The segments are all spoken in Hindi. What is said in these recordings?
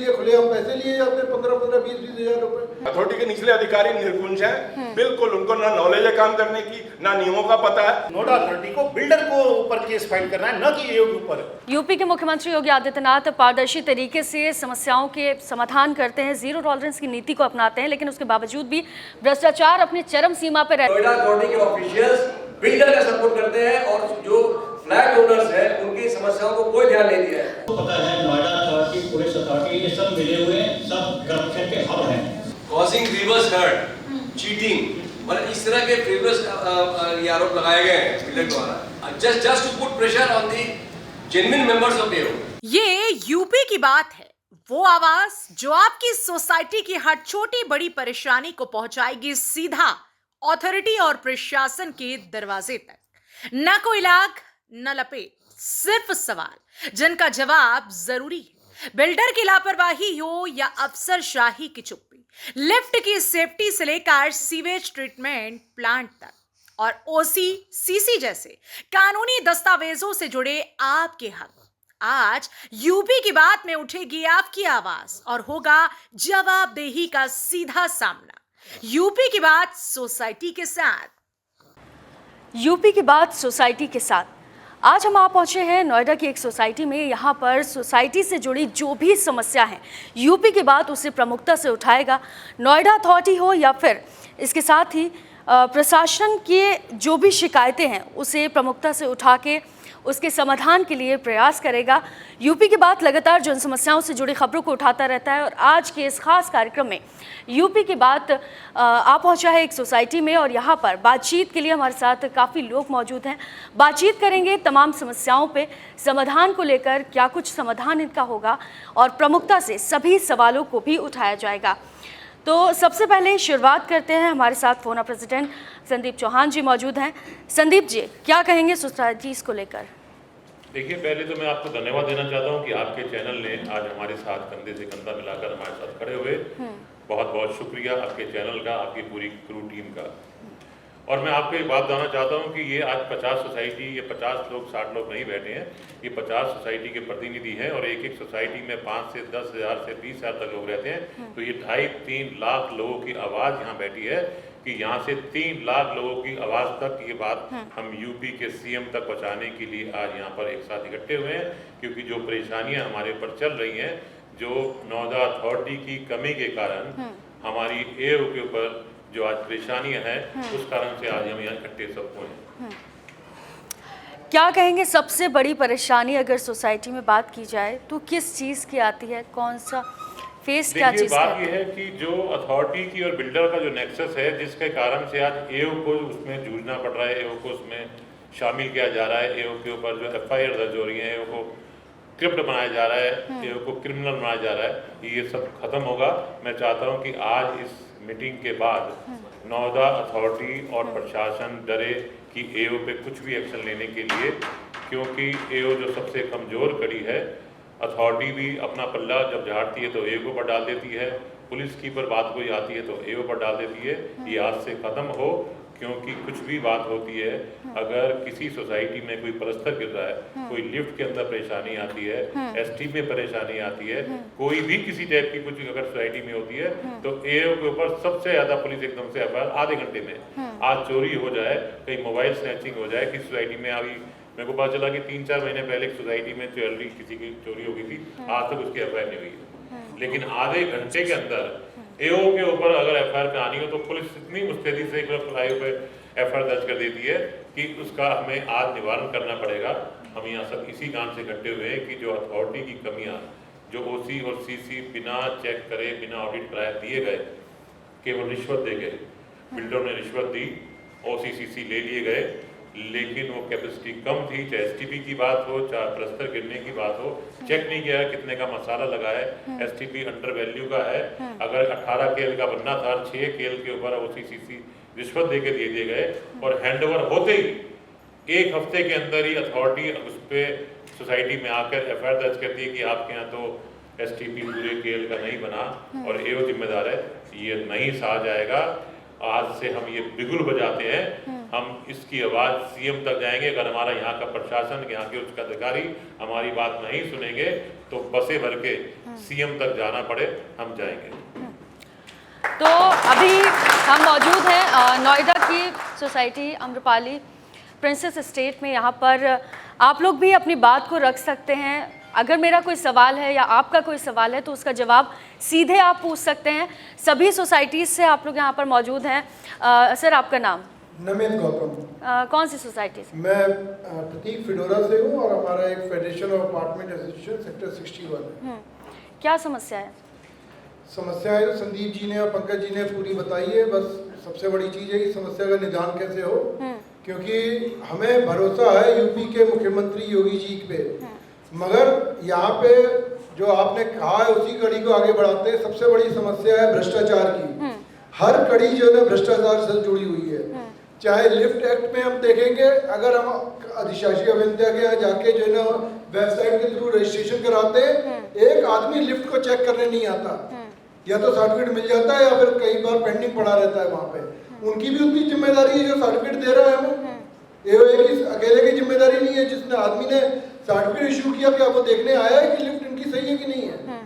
लिए खुलेआम पैसे लिए जाते हैं, 15-15, 20-20 हजार रुपए। अथॉरिटी के निचले अधिकारी निरकुंज हैं, बिल्कुल उनको ना नॉलेज है काम करने की, ना नियमों का पता है। नोडा अथॉरिटी को बिल्डर को ऊपर केस फाइल करना है, न कि एओ के ऊपर। यूपी के मुख्यमंत्री योगी आदित्यनाथ पारदर्शी तरीके से समस्याओं के समाधान करते हैं, जीरो टॉलरेंस की नीति को अपनाते हैं, लेकिन उसके बावजूद भी भ्रष्टाचार अपनी चरम सीमा पर रहता है। नोएडा अथॉरिटी के ऑफिशियल्स बिल्डर का सपोर्ट करते हैं और जो फ्लैट ओनर्स हैं उनकी समस्याओं को कोई ध्यान नहीं दिया है। पता है नोएडा अथॉरिटी, पुलिस अथॉरिटी, ये सब मिले हुए सब करप्शन के हब हैं। कॉजिंग ग्रीवियस हर्ट, चीटिंग, मतलब इस तरह के ग्रीवियस ये आरोप लगाए गए हैं बिल्डर द्वारा, just to put pressure on the genuine members of AO. ये यूपी की बात है, वो आवाज जो आपकी सोसाइटी की हर छोटी बड़ी परेशानी को पहुंचाएगी सीधा अथॉरिटी और प्रशासन के दरवाजे तक। न कोई लाग न लपेट, सिर्फ सवाल जिनका जवाब जरूरी है। बिल्डर की लापरवाही हो या अफसरशाही की चुप्पी, लिफ्ट की सेफ्टी से लेकर सीवेज ट्रीटमेंट प्लांट तक और ओसी सीसी जैसे कानूनी दस्तावेजों से जुड़े आपके हक, आज यूपी की बात में उठेगी आपकी आवाज और होगा जवाबदेही का सीधा सामना। यूपी की बात सोसाइटी के साथ। यूपी की बात सोसाइटी के साथ आज हम आ पहुंचे हैं नोएडा की एक सोसाइटी में। यहाँ पर सोसाइटी से जुड़ी जो भी समस्या है, यूपी की बात उसे प्रमुखता से उठाएगा। नोएडा अथॉरिटी हो या फिर इसके साथ ही प्रशासन के जो भी शिकायतें हैं उसे प्रमुखता से उठा के उसके समाधान के लिए प्रयास करेगा। यूपी की बात लगातार जन समस्याओं से जुड़ी खबरों को उठाता रहता है और आज के इस खास कार्यक्रम में यूपी की बात आ पहुंचा है एक सोसाइटी में और यहाँ पर बातचीत के लिए हमारे साथ काफ़ी लोग मौजूद हैं। बातचीत करेंगे तमाम समस्याओं पे, समाधान को लेकर क्या कुछ समाधान इनका होगा और प्रमुखता से सभी सवालों को भी उठाया जाएगा। तो सबसे पहले शुरुआत करते हैं, हमारे साथ फोना प्रेसिडेंट संदीप चौहान जी मौजूद हैं। संदीप जी, क्या कहेंगे सोसाइटीज़ को लेकर? देखिए, पहले तो मैं आपको धन्यवाद देना चाहता हूं कि आपके चैनल ने आज हमारे साथ कंधे से कंधा मिलाकर हमारे साथ खड़े हुए। बहुत बहुत शुक्रिया आपके चैनल का, आपकी पूरी क्रू टीम का। और मैं आपको एक बात बताना चाहता हूं कि ये आज 50 सोसाइटी, ये 50 लोग 60 लोग नहीं बैठे हैं, ये 50 सोसाइटी के प्रतिनिधि हैं और एक एक सोसाइटी में 5 से 10 हज़ार से 20 हज़ार तक लोग रहते हैं। तो ये 2.5-3 लाख लोगों की आवाज़ यहाँ बैठी है कि यहाँ से 3 लाख लोगों की आवाज़ तक ये बात हम यूपी के सीएम तक पहुँचाने के लिए आज यहाँ पर एक साथ इकट्ठे हुए हैं। क्योंकि जो परेशानियाँ हमारे ऊपर चल रही हैं, जो नोएडा अथॉरिटी की कमी के कारण हमारी एओ के ऊपर जो आज परेशानियां हैं, उस कारण से आज हम यहाँ इकट्ठे सब हुए हैं। क्या कहेंगे सबसे बड़ी परेशानी अगर सोसाइटी में बात की जाए तो किस चीज़ की आती है, कौन सा फेस, क्या चीज़? बात ये है कि जो अथॉरिटी की और बिल्डर का जो नेक्सस है, जिसके कारण से आज एओ को उसमें जूझना पड़ रहा है, एओ को उसमें शामिल किया जा रहा है, एओ के ऊपर जो FIR दर्ज हो रही है, एओ को क्रिप्ट बनाया जा रहा है, एओ को क्रिमिनल बनाया जा रहा है, ये सब खत्म होगा। मैं चाहता हूँ कि आज इस मीटिंग के बाद नोएडा अथॉरिटी और प्रशासन डरे कि एओ पे कुछ भी एक्शन लेने के लिए, क्योंकि एओ जो सबसे कमज़ोर कड़ी है, अथॉरिटी भी अपना पल्ला जब झाड़ती है तो एओ को पर डाल देती है, पुलिस की पर बात कोई आती है तो एओ पर डाल देती है। ये आज से ख़त्म हो, क्योंकि कुछ भी बात होती है, अगर किसी सोसाइटी में कोई पलस्तर गिर रहा है, कोई लिफ्ट के अंदर परेशानी आती है, ST में परेशानी आती है, कोई भी किसी टाइप की कुछ अगर सोसाइटी में होती है, तो एओ के ऊपर सबसे ज़्यादा पुलिस एकदम से FIR आधे घंटे में। आज चोरी हो जाए, कहीं मोबाइल स्नैचिंग हो जाए, किसी सोसाइटी में अभी मेरे को पता चला कि 3-4 महीने पहले एक सोसाइटी में ज्वेलरी किसी की चोरी हो गई थी, आज तक उसकी FIR नहीं हुई है। लेकिन आधे घंटे के अंदर एओ के ऊपर अगर FIR पे आनी हो तो पुलिस इतनी मुस्तैदी से एक बार पे FIR दर्ज कर देती है कि उसका हमें आज निवारण करना पड़ेगा। हम यहाँ सब इसी काम से इकट्ठे हुए हैं कि जो अथॉरिटी की कमियाँ, जो OC और CC बिना चेक करे, बिना ऑडिट कराए दिए गए, केवल रिश्वत दे गए, बिल्डरों ने रिश्वत दी, OC CC ले लिए गए, लेकिन वो कैपेसिटी कम थी। चाहे STP की बात हो, चाहे प्लस्तर गिरने की बात हो, चेक नहीं किया कितने का मसाला लगा है, STP अंडर वैल्यू का है। अगर 18 केल का बनना था, 6 केल के ऊपर OC CC रिश्वत दे के दे दिए गए और हैंडओवर होते ही 1 हफ्ते के अंदर ही अथॉरिटी उस पर सोसाइटी में आकर FIR दर्ज करती है कि आपके यहाँ तो STP पूरे केल का नहीं बना और एओ जिम्मेदार है। ये नहीं सहा जाएगा। आज से हम ये बिगुल बजाते हैं, हम इसकी आवाज़ सीएम तक जाएंगे। अगर हमारा यहाँ का प्रशासन, यहाँ के उच्च अधिकारी हमारी बात नहीं सुनेंगे तो बसें भर के सीएम तक जाना पड़े हम जाएंगे। तो अभी हम मौजूद हैं नोएडा की सोसाइटी अम्रपाली प्रिंसेस एस्टेट में। यहाँ पर आप लोग भी अपनी बात को रख सकते हैं। अगर मेरा कोई सवाल है या आपका कोई सवाल है तो उसका जवाब सीधे आप पूछ सकते हैं। सभी सोसाइटीज़ से आप लोग यहाँ पर मौजूद हैं। सर, आपका नाम? नमित गौतम। कौन सी सोसाइटी से? मैं प्रतीक फिडोरा से हूँ और हमारा एक federation of apartment association sector 61 है। क्या समस्या है? समस्याएं तो संदीप जी ने और पंकज जी ने पूरी बताई है। बस सबसे बड़ी चीज़ है कि समस्या का निदान कैसे हो, क्योंकि हमें भरोसा है यूपी के मुख्यमंत्री योगी जी पे, मगर यहाँ पे जो आपने कहा है उसी कड़ी को आगे बढ़ाते हैं। सबसे बड़ी समस्या है भ्रष्टाचार की। हर कड़ी जो है भ्रष्टाचार से जुड़ी हुई है। चाहे लिफ्ट एक्ट में हम देखेंगे, अगर हम अधिशासी अभियंता के यहाँ जाके जो है ना वेबसाइट के थ्रू रजिस्ट्रेशन कराते हैं, एक आदमी लिफ्ट को चेक करने नहीं आता। या तो सर्टिफिकेट मिल जाता है या फिर कई बार पेंडिंग पड़ा रहता है वहाँ पे। उनकी भी उतनी जिम्मेदारी है जो सर्टिफिकेट दे रहा है हमें। ये अकेले की जिम्मेदारी नहीं है। जिसने आदमी ने सर्टिफिकेट इशू किया, क्या वो देखने आया है कि लिफ्ट इनकी सही है कि नहीं है?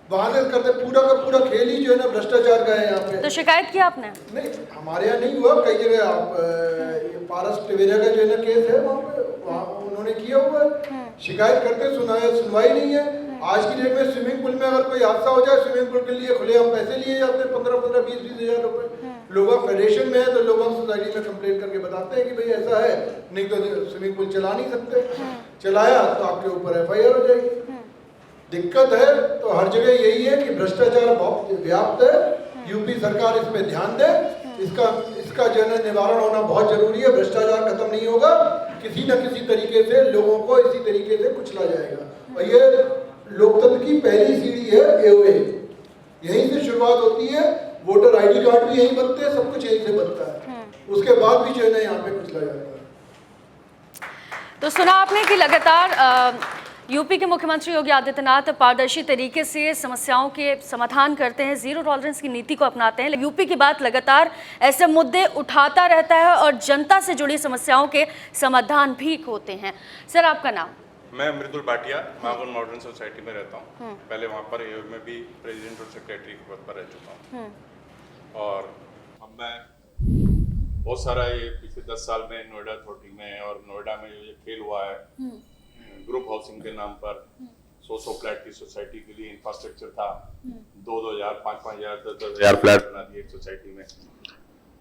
वहां से करते पूरा का पूरा खेल ही जो है ना भ्रष्टाचार का है यहाँ पे। तो शिकायत किया आपने? नहीं, हमारे यहाँ नहीं हुआ। कई जगह आप पारस टिवेरा का जो है ना केस है वहाँ पे, वहाँ उन्होंने किया हुआ है। शिकायत करते सुनवाई नहीं है। आज की डेट में स्विमिंग पूल में अगर कोई हादसा हो जाए, स्विमिंग पूल के लिए खुले हम पैसे लिए जाते हैं 15-15, 20-20 हज़ार रुपए। लोग फेडरेशन में है तो लोग सोसाइटी में कंप्लेन करके बताते हैं कि भाई ऐसा है, नहीं तो स्विमिंग पूल चला नहीं सकते। चलाया तो आपके ऊपर FIR हो जाएगी। दिक्कत है तो हर जगह यही है कि भ्रष्टाचार बहुत व्याप्त है। यूपी सरकार इस पे ध्यान दे। इसका जो है निवारण होना बहुत जरूरी है। भ्रष्टाचार खत्म नहीं होगा, किसी न किसी तरीके से लोगों को इसी तरीके से कुचला जाएगा। और ये लोकतंत्र की पहली सीढ़ी है AOA। यहीं से शुरुआत होती है। वोटर ID कार्ड भी यहीं बनते हैं, सब कुछ यहीं से बनता है। उसके बाद भी जो है ना यहाँ पे कुचला जाता है। तो सुना आपने कि लगातार यूपी के मुख्यमंत्री योगी आदित्यनाथ पारदर्शी तरीके से समस्याओं के समाधान करते हैं, जीरो टॉलरेंस की नीति को अपनाते हैं। यूपी की बात लगातार ऐसे मुद्दे उठाता रहता है और जनता से जुड़ी समस्याओं के समाधान भी होते हैं। सर, आपका नाम? मैं मृदुल भाटिया मागुन मॉडर्न सोसाइटी में रहता हूँ। पहले वहाँ पर AOA में भी प्रेसिडेंट और सेक्रेटरी के पद पर रह चुका हूँ। और अब मैं बहुत सारा ये पिछले 10 साल में नोएडा अथॉरिटी में और नोएडा में ये खेल हुआ है। ग्रुप हाउसिंग के नाम पर 100 फ्लैट की सोसाइटी के लिए इंफ्रास्ट्रक्चर था। 2,000, 5,000, 10,000 फ्लैट बना दिए एक सोसाइटी में।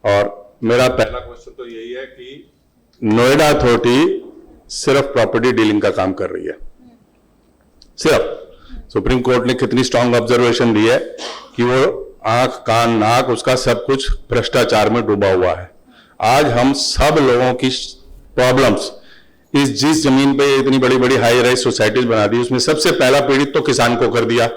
और मेरा पहला क्वेश्चन तो यही है कि नोएडा अथॉरिटी सिर्फ प्रॉपर्टी डीलिंग का काम कर रही है। सिर्फ सुप्रीम कोर्ट ने कितनी स्ट्रांग ऑब्जर्वेशन दी है कि वो आंख कान नाक उसका सब कुछ भ्रष्टाचार में डूबा हुआ है। आज हम सब लोगों की प्रॉब्लम्स जिस जमीन पे इतनी बड़ी बड़ी हाई राइज सोसाइटीज बना दी, उसमें सबसे पहला पीड़ित तो किसान को कर दिया।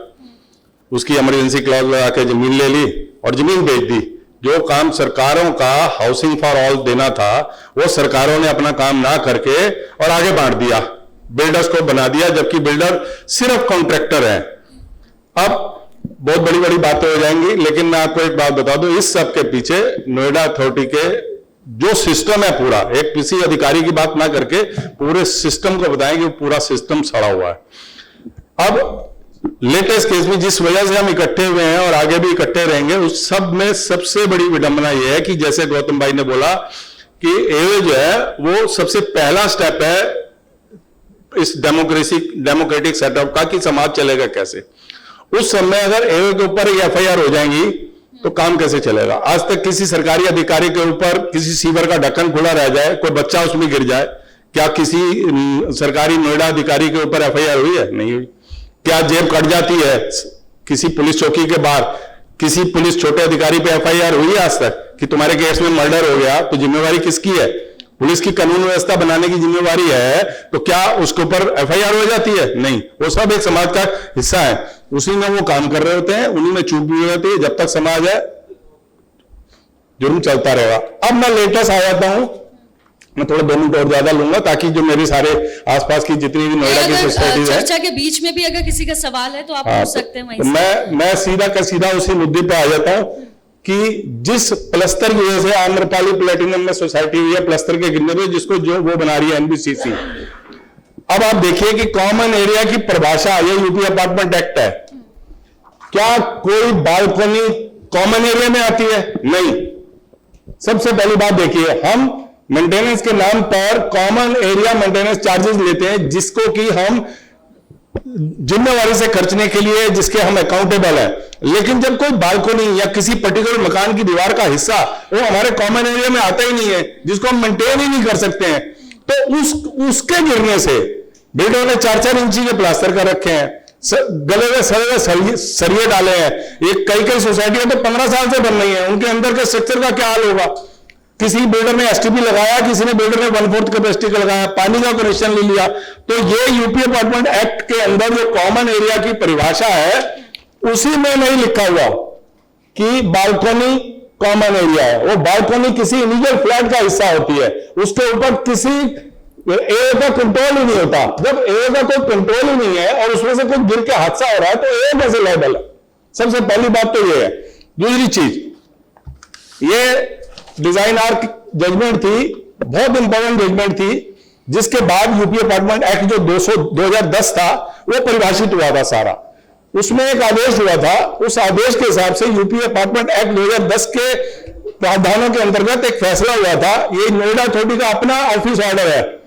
उसकी इमरजेंसी क्लॉज लगा के जमीन ले ली और जमीन बेच दी। जो काम सरकारों का हाउसिंग फॉर ऑल देना था वो सरकारों ने अपना काम ना करके और आगे बांट दिया, बिल्डर्स को बना दिया, जबकि बिल्डर सिर्फ कॉन्ट्रैक्टर है। अब बहुत बड़ी बड़ी बातें हो जाएंगी, लेकिन मैं आपको एक बात बता दूं, इस सब के पीछे नोएडा अथॉरिटी के जो सिस्टम है पूरा, एक किसी अधिकारी की बात ना करके पूरे सिस्टम को बताएं कि पूरा सिस्टम सड़ा हुआ है। अब लेटेस्ट केस में जिस वजह से हम इकट्ठे हुए हैं और आगे भी इकट्ठे रहेंगे, उस सब में सबसे बड़ी विडंबना यह है कि जैसे गौतम भाई ने बोला कि AOA जो है वो सबसे पहला स्टेप है इस डेमोक्रेटिक सेटअप का कि समाज चलेगा कैसे। उस समय अगर AOA के ऊपर FIR हो जाएंगी तो काम कैसे चलेगा। आज तक किसी सरकारी अधिकारी के ऊपर किसी सीवर का ढक्कन खुला रह जाए, कोई बच्चा उसमें गिर जाए, क्या किसी सरकारी नोएडा अधिकारी के ऊपर FIR हुई है? नहीं हुई। क्या जेब कट जाती है किसी पुलिस चौकी के बाहर, किसी पुलिस छोटे अधिकारी पे FIR हुई है आज तक कि तुम्हारे केस में मर्डर हो गया तो जिम्मेवारी किसकी है? पुलिस की कानून व्यवस्था बनाने की जिम्मेवारी है, तो क्या उसके ऊपर FIR हो जाती है? नहीं। वो सब एक समाज का हिस्सा है, उसी में वो काम कर रहे होते हैं, उन्हीं में चूक भी होती है। जब तक समाज है जुर्म चलता रहेगा। अब मैं लेटेस्ट आ जाता हूं, मैं थोड़ा 2 मिनट और ज्यादा लूंगा ताकि जो मेरी सारे आसपास की जितनी भी नोएडा की सोसाइटीज है, चर्चा के बीच में भी अगर किसी का सवाल है तो आप पूछ सकते हैं वहीं से। मैं सीधा का सीधा उसी मुद्दे पे आ जाता हूं कि जिस प्लस्तर की वजह से आम्रपाली प्लेटिनम में सोसाइटी हुई है, प्लस्तर के गिरने पे, जिसको जो वो बना रही है NBCC। अब आप देखिए कि कॉमन एरिया की परिभाषा, ये यूपी अपार्टमेंट एक्ट है, क्या कोई बालकनी कॉमन एरिया में आती है? नहीं। सबसे पहली बात देखिए, हम मेंटेनेंस के नाम पर कॉमन एरिया मेंटेनेंस चार्जेस लेते हैं, जिसको कि हम जिम्मेवारी से खर्चने के लिए, जिसके हम अकाउंटेबल है। लेकिन जब कोई बालकनी या किसी पर्टिकुलर मकान की दीवार का हिस्सा वो हमारे कॉमन एरिया में आता ही नहीं है, जिसको हम मेंटेन ही नहीं कर सकते हैं, तो उसके गिरने से बिल्डरों ने 4-4 इंची के प्लास्टर कर रखे हैं, गले में सरिये डाले हैं। ये कई सोसाइटियां तो 15 साल से बन रही हैं, उनके अंदर के स्ट्रक्चर का क्या हाल होगा? किसी बिल्डर ने एसटीपी लगाया, किसी ने बिल्डर ने 1/4 कैपेसिटी का लगाया, पानी का कनेक्शन ले लिया। तो ये यूपी अपार्टमेंट एक्ट के अंदर जो कॉमन एरिया की परिभाषा है, उसी में नहीं लिखा हुआ कि बालकनी कॉमन एरिया है। वो बालकनी किसी इंडिविजुअल फ्लैट का हिस्सा होती है, उसके ऊपर किसी ए का कंट्रोल ही नहीं होता। जब ए का कोई कंट्रोल ही नहीं है और उसमें से कोई गिर के हादसा हो रहा है, तो ए कैसे लायबल है? सबसे पहली बात तो ये है। दूसरी चीज, ये डिजाइन आर्क जजमेंट थी, बहुत इंपॉर्टेंट जजमेंट थी, जिसके बाद यूपी अपार्टमेंट एक्ट जो 2010 था वो परिभाषित हुआ था सारा। उसमें एक आदेश हुआ था, उस आदेश के हिसाब से यूपी अपार्टमेंट एक्ट 2010 के प्रावधानों के अंतर्गत एक फैसला हुआ था। ये नोएडा अथॉरिटी का अपना ऑफिस ऑर्डर है,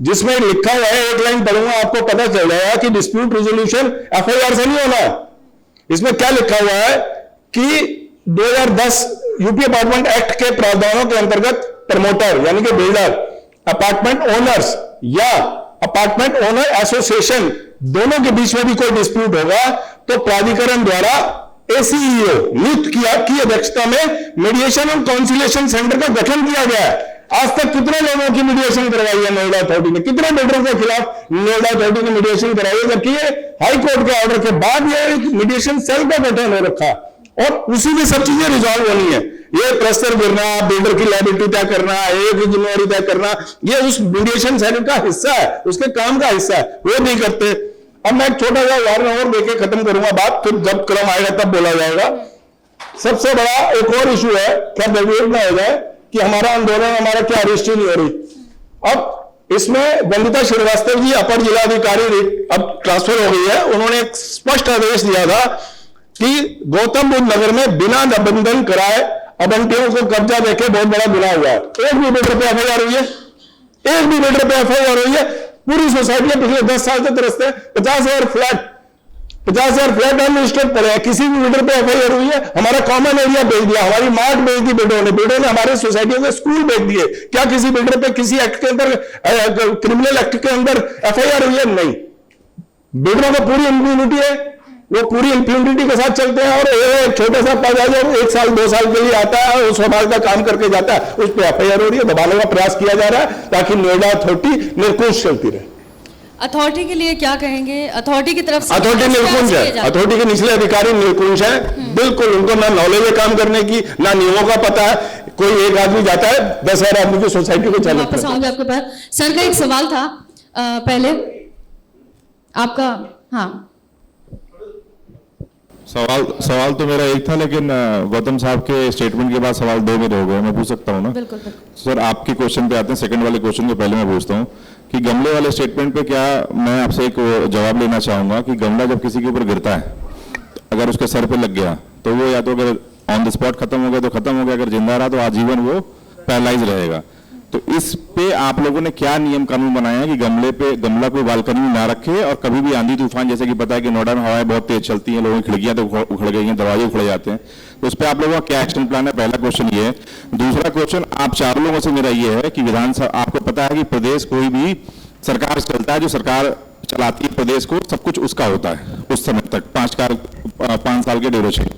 जिसमें लिखा हुआ है, एक लाइन पढ़ूंगा आपको पता चल जाएगा कि डिस्प्यूट रेजोल्यूशन एफआईआर से नहीं होना है। इसमें क्या लिखा हुआ है कि 2010 यूपी अपार्टमेंट एक्ट के प्रावधानों के अंतर्गत प्रमोटर यानी कि बिल्डर, अपार्टमेंट ओनर्स या अपार्टमेंट ओनर एसोसिएशन, दोनों के बीच में भी कोई डिस्प्यूट होगा तो प्राधिकरण द्वारा एसीईओ नियुक्त किया की अध्यक्षता में मीडिएशन और काउंसिलेशन सेंटर का गठन किया गया है। आज तक कितने लोगों की मीडिएशन करवाई है नोएडा अथॉरिटी ने? कितने बिल्डरों के खिलाफ नोएडा अथॉरिटी ने मीडिएशन कराई है? जबकि ये हाई कोर्ट के ऑर्डर के बाद ये मीडिएशन सेल का गठन हो रखा है और उसी में सब चीजें रिजॉल्व होनी है। ये प्रेशर गिरना, बिल्डर की लायबिलिटी तय करना, एक जिम्मेवारी तय करना, ये उस मीडिएशन सेल का हिस्सा है, उसके काम का हिस्सा है, वो नहीं करते। अब मैं एक छोटा सा उदाहरण और देके खत्म करूंगा बात, फिर जब क्रम आएगा तब बोला जाएगा। सबसे बड़ा एक और इशू है, क्या डेविएट ना हो जाए कि हमारा आंदोलन, हमारा क्या रजिस्ट्री नहीं हो रही। अब इसमें वंदिता श्रीवास्तव जी अपर जिलाधिकारी अब ट्रांसफर हो गई है, उन्होंने एक स्पष्ट आदेश दिया था कि गौतम बुद्ध नगर में बिना निबंधन कराए अबंटियों को कब्जा देके बहुत बड़ा गुनाह हुआ है। एक भी बिल्डर पे एफआईआर हुई है, एक भी बिल्डर पे एफआईआर हुई है। पूरी सोसाइटी पिछले 10 साल से तरसते हैं, 50,000 फ्लैट अनरजिस्टर्ड पड़े हैं, किसी भी बिल्डर पे एफआईआर हुई है? हमारा कॉमन एरिया बेच दिया, हमारी मार्ट बेच दी बिल्डरों ने हमारे सोसाइटियों के स्कूल बेच दिए। क्या किसी बिल्डर पे किसी एक्ट के अंदर, क्रिमिनल एक्ट के अंदर एफआईआर हुई है? नहीं। बिल्डरों को पूरी इम्यूनिटी है, वो पूरी इंप्यूनिटी के साथ चलते हैं और एक छोटा सा पौधा जो 1 साल 2 साल के लिए आता है और समाज का काम करके जाता है, उस पर एफआईआर हो रही है, दबाने का प्रयास किया जा रहा है ताकि नोएडा अथॉरिटी निर्कुंज चलती रहे। अथॉरिटी के लिए क्या कहेंगे? अथॉरिटी की तरफ से अथॉरिटी निर्कुंज है, अथॉरिटी के निचले अधिकारी निर्कुंज है, बिल्कुल उनको ना नॉलेज है काम करने की, ना नियमों का पता है। कोई एक आदमी जाता है 10,000 आदमी की सोसाइटी को चलाता है। वापस आऊंगी आपके पास। सर का एक सवाल था पहले आपका। हाँ, सवाल तो मेरा एक था, लेकिन गौतम साहब के स्टेटमेंट के बाद सवाल 2 मेरे हो गए। मैं पूछ सकता हूँ ना? बिल्कुल। सर, आपके क्वेश्चन पे आते हैं। सेकंड वाले क्वेश्चन को पहले मैं पूछता हूँ कि गमले वाले स्टेटमेंट पे क्या मैं आपसे एक जवाब लेना चाहूंगा कि गमला जब किसी के ऊपर गिरता है, अगर उसके सर पे लग गया तो वो या तो अगर ऑन द स्पॉट खत्म हो गया तो खत्म हो गया, अगर जिंदा रहा तो आजीवन वो पैरालाइज रहेगा। तो इस पे आप लोगों ने क्या नियम कानून बनाया है कि गमला कोई बालकनी में ना रखे और कभी भी आंधी तूफान, जैसे कि पता है कि नोएडा में हवाएं बहुत तेज चलती हैं, लोगों की खिड़कियां तो उखड़ गई हैं, दरवाजे उखड़ जाते हैं, तो उस पर आप लोगों का क्या एक्शन प्लान है? पहला क्वेश्चन ये है। दूसरा क्वेश्चन आप 4 लोगों से मेरा ये है कि विधानसभा, आपको पता है कि प्रदेश कोई भी सरकार चलता है, जो सरकार चलाती है प्रदेश को, सब कुछ उसका होता है उस समय तक 5 साल के ड्यूरेशन में।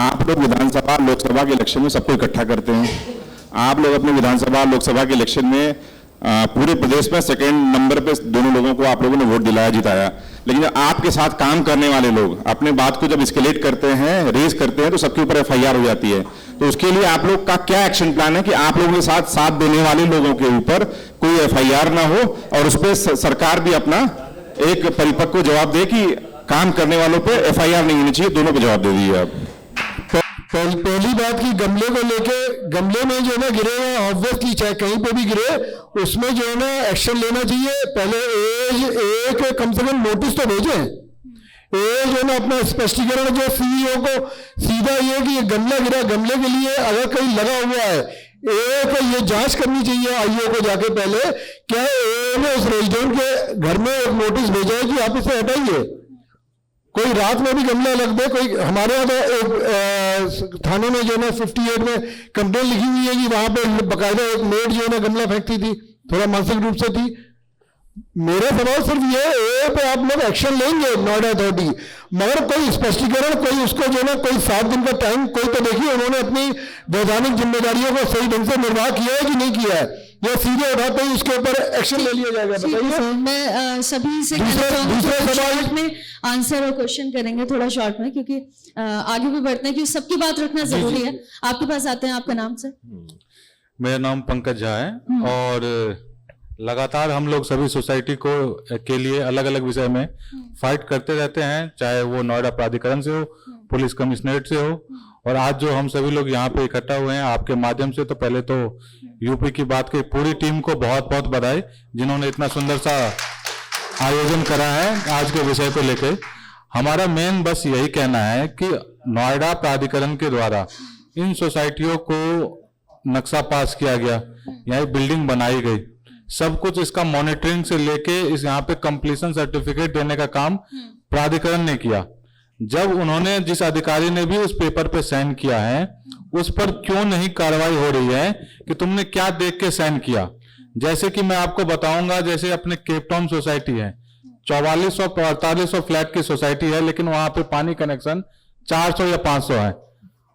आप लोग विधानसभा लोकसभा के इलेक्शन में सबको इकट्ठा करते हैं। आप लोग अपने विधानसभा लोकसभा के इलेक्शन में पूरे प्रदेश में सेकंड नंबर पे दोनों लोगों को आप लोगों ने वोट दिलाया, जिताया। लेकिन आपके साथ काम करने वाले लोग अपने बात को जब एस्केलेट करते हैं, रेज करते हैं, तो सबके ऊपर एफआईआर हो जाती है। तो उसके लिए आप लोग का क्या एक्शन प्लान है कि आप लोगों के साथ देने वाले लोगों के ऊपर कोई एफआईआर ना हो और उस पर सरकार भी अपना एक परिपक्व जवाब दे कि काम करने वालों पे एफआईआर नहीं होनी चाहिए? दोनों पे जवाब दे दीजिए आप। पहली बात कि गमले को लेके, गमले में जो है ना गिरे हुए, ऑब्वियसली चाहे कहीं पे भी गिरे, उसमें जो है ना एक्शन लेना चाहिए। पहले एक कम से कम नोटिस तो भेजें, ये जो ना अपना स्पष्टीकरण जो सीईओ को सीधा ये कि ये गमला गिरा, गमले के लिए अगर कहीं लगा हुआ है, ए को ये जांच करनी चाहिए आईओ को जाके पहले, क्या ए ने उस रेजिडेंट के घर में एक नोटिस भेजा है कि आप इसे हटाइए। कोई रात में भी गमला लग दे, कोई हमारे यहाँ तो एक थाने में जो है 58 में कंप्लेन लिखी हुई है कि वहां पे बकायदा एक मेड जो है ना गमला फेंकती थी, थोड़ा मानसिक रूप से थी। मेरा सवाल सिर्फ ये ए पे आप लोग एक्शन लेंगे नोएडा अथॉरिटी, मगर कोई स्पष्टीकरण, कोई उसको जो ना कोई 7 दिन का टाइम, कोई तो देखिए उन्होंने अपनी वैधानिक जिम्मेदारियों को सही ढंग से निर्वाह किया है कि नहीं किया है, या सीधे उठाते ही उसके ऊपर एक्शन ले लिया जाएगा। बताइए। मैं सभी से दूसरे सवाल में आंसर और क्वेश्चन करेंगे थोड़ा शॉर्ट में, क्योंकि आगे भी बढ़ते हैं, क्योंकि सबकी बात रखना जरूरी है। आपके पास आते हैं, आपका नाम सर? मेरा नाम पंकज झा है और लगातार हम लोग सभी सोसाइटी को के लिए अलग अलग विषय में फाइट करते रहते हैं, चाहे वो नोएडा प्राधिकरण से हो, पुलिस कमिश्नरेट से हो, और आज जो हम सभी लोग यहाँ पे इकट्ठा हुए हैं आपके माध्यम से, तो पहले तो यूपी की बात की पूरी टीम को बहुत बहुत बधाई जिन्होंने इतना सुंदर सा आयोजन करा है आज के विषय को लेकर। हमारा मेन बस यही कहना है कि नोएडा प्राधिकरण के द्वारा इन सोसाइटियों को नक्शा पास किया गया, यहाँ बिल्डिंग बनाई गई, सब कुछ इसका मॉनिटरिंग से लेके इस यहाँ पे कंप्लीशन सर्टिफिकेट देने का काम प्राधिकरण ने किया। जब उन्होंने, जिस अधिकारी ने भी उस पेपर पे साइन किया है, उस पर क्यों नहीं कार्रवाई हो रही है कि तुमने क्या देख के साइन किया। जैसे कि मैं आपको बताऊंगा, जैसे अपने केप टाउन सोसाइटी है, 4400-4800 फ्लैट की सोसाइटी है, लेकिन वहां पे पानी कनेक्शन 400 या 500 है।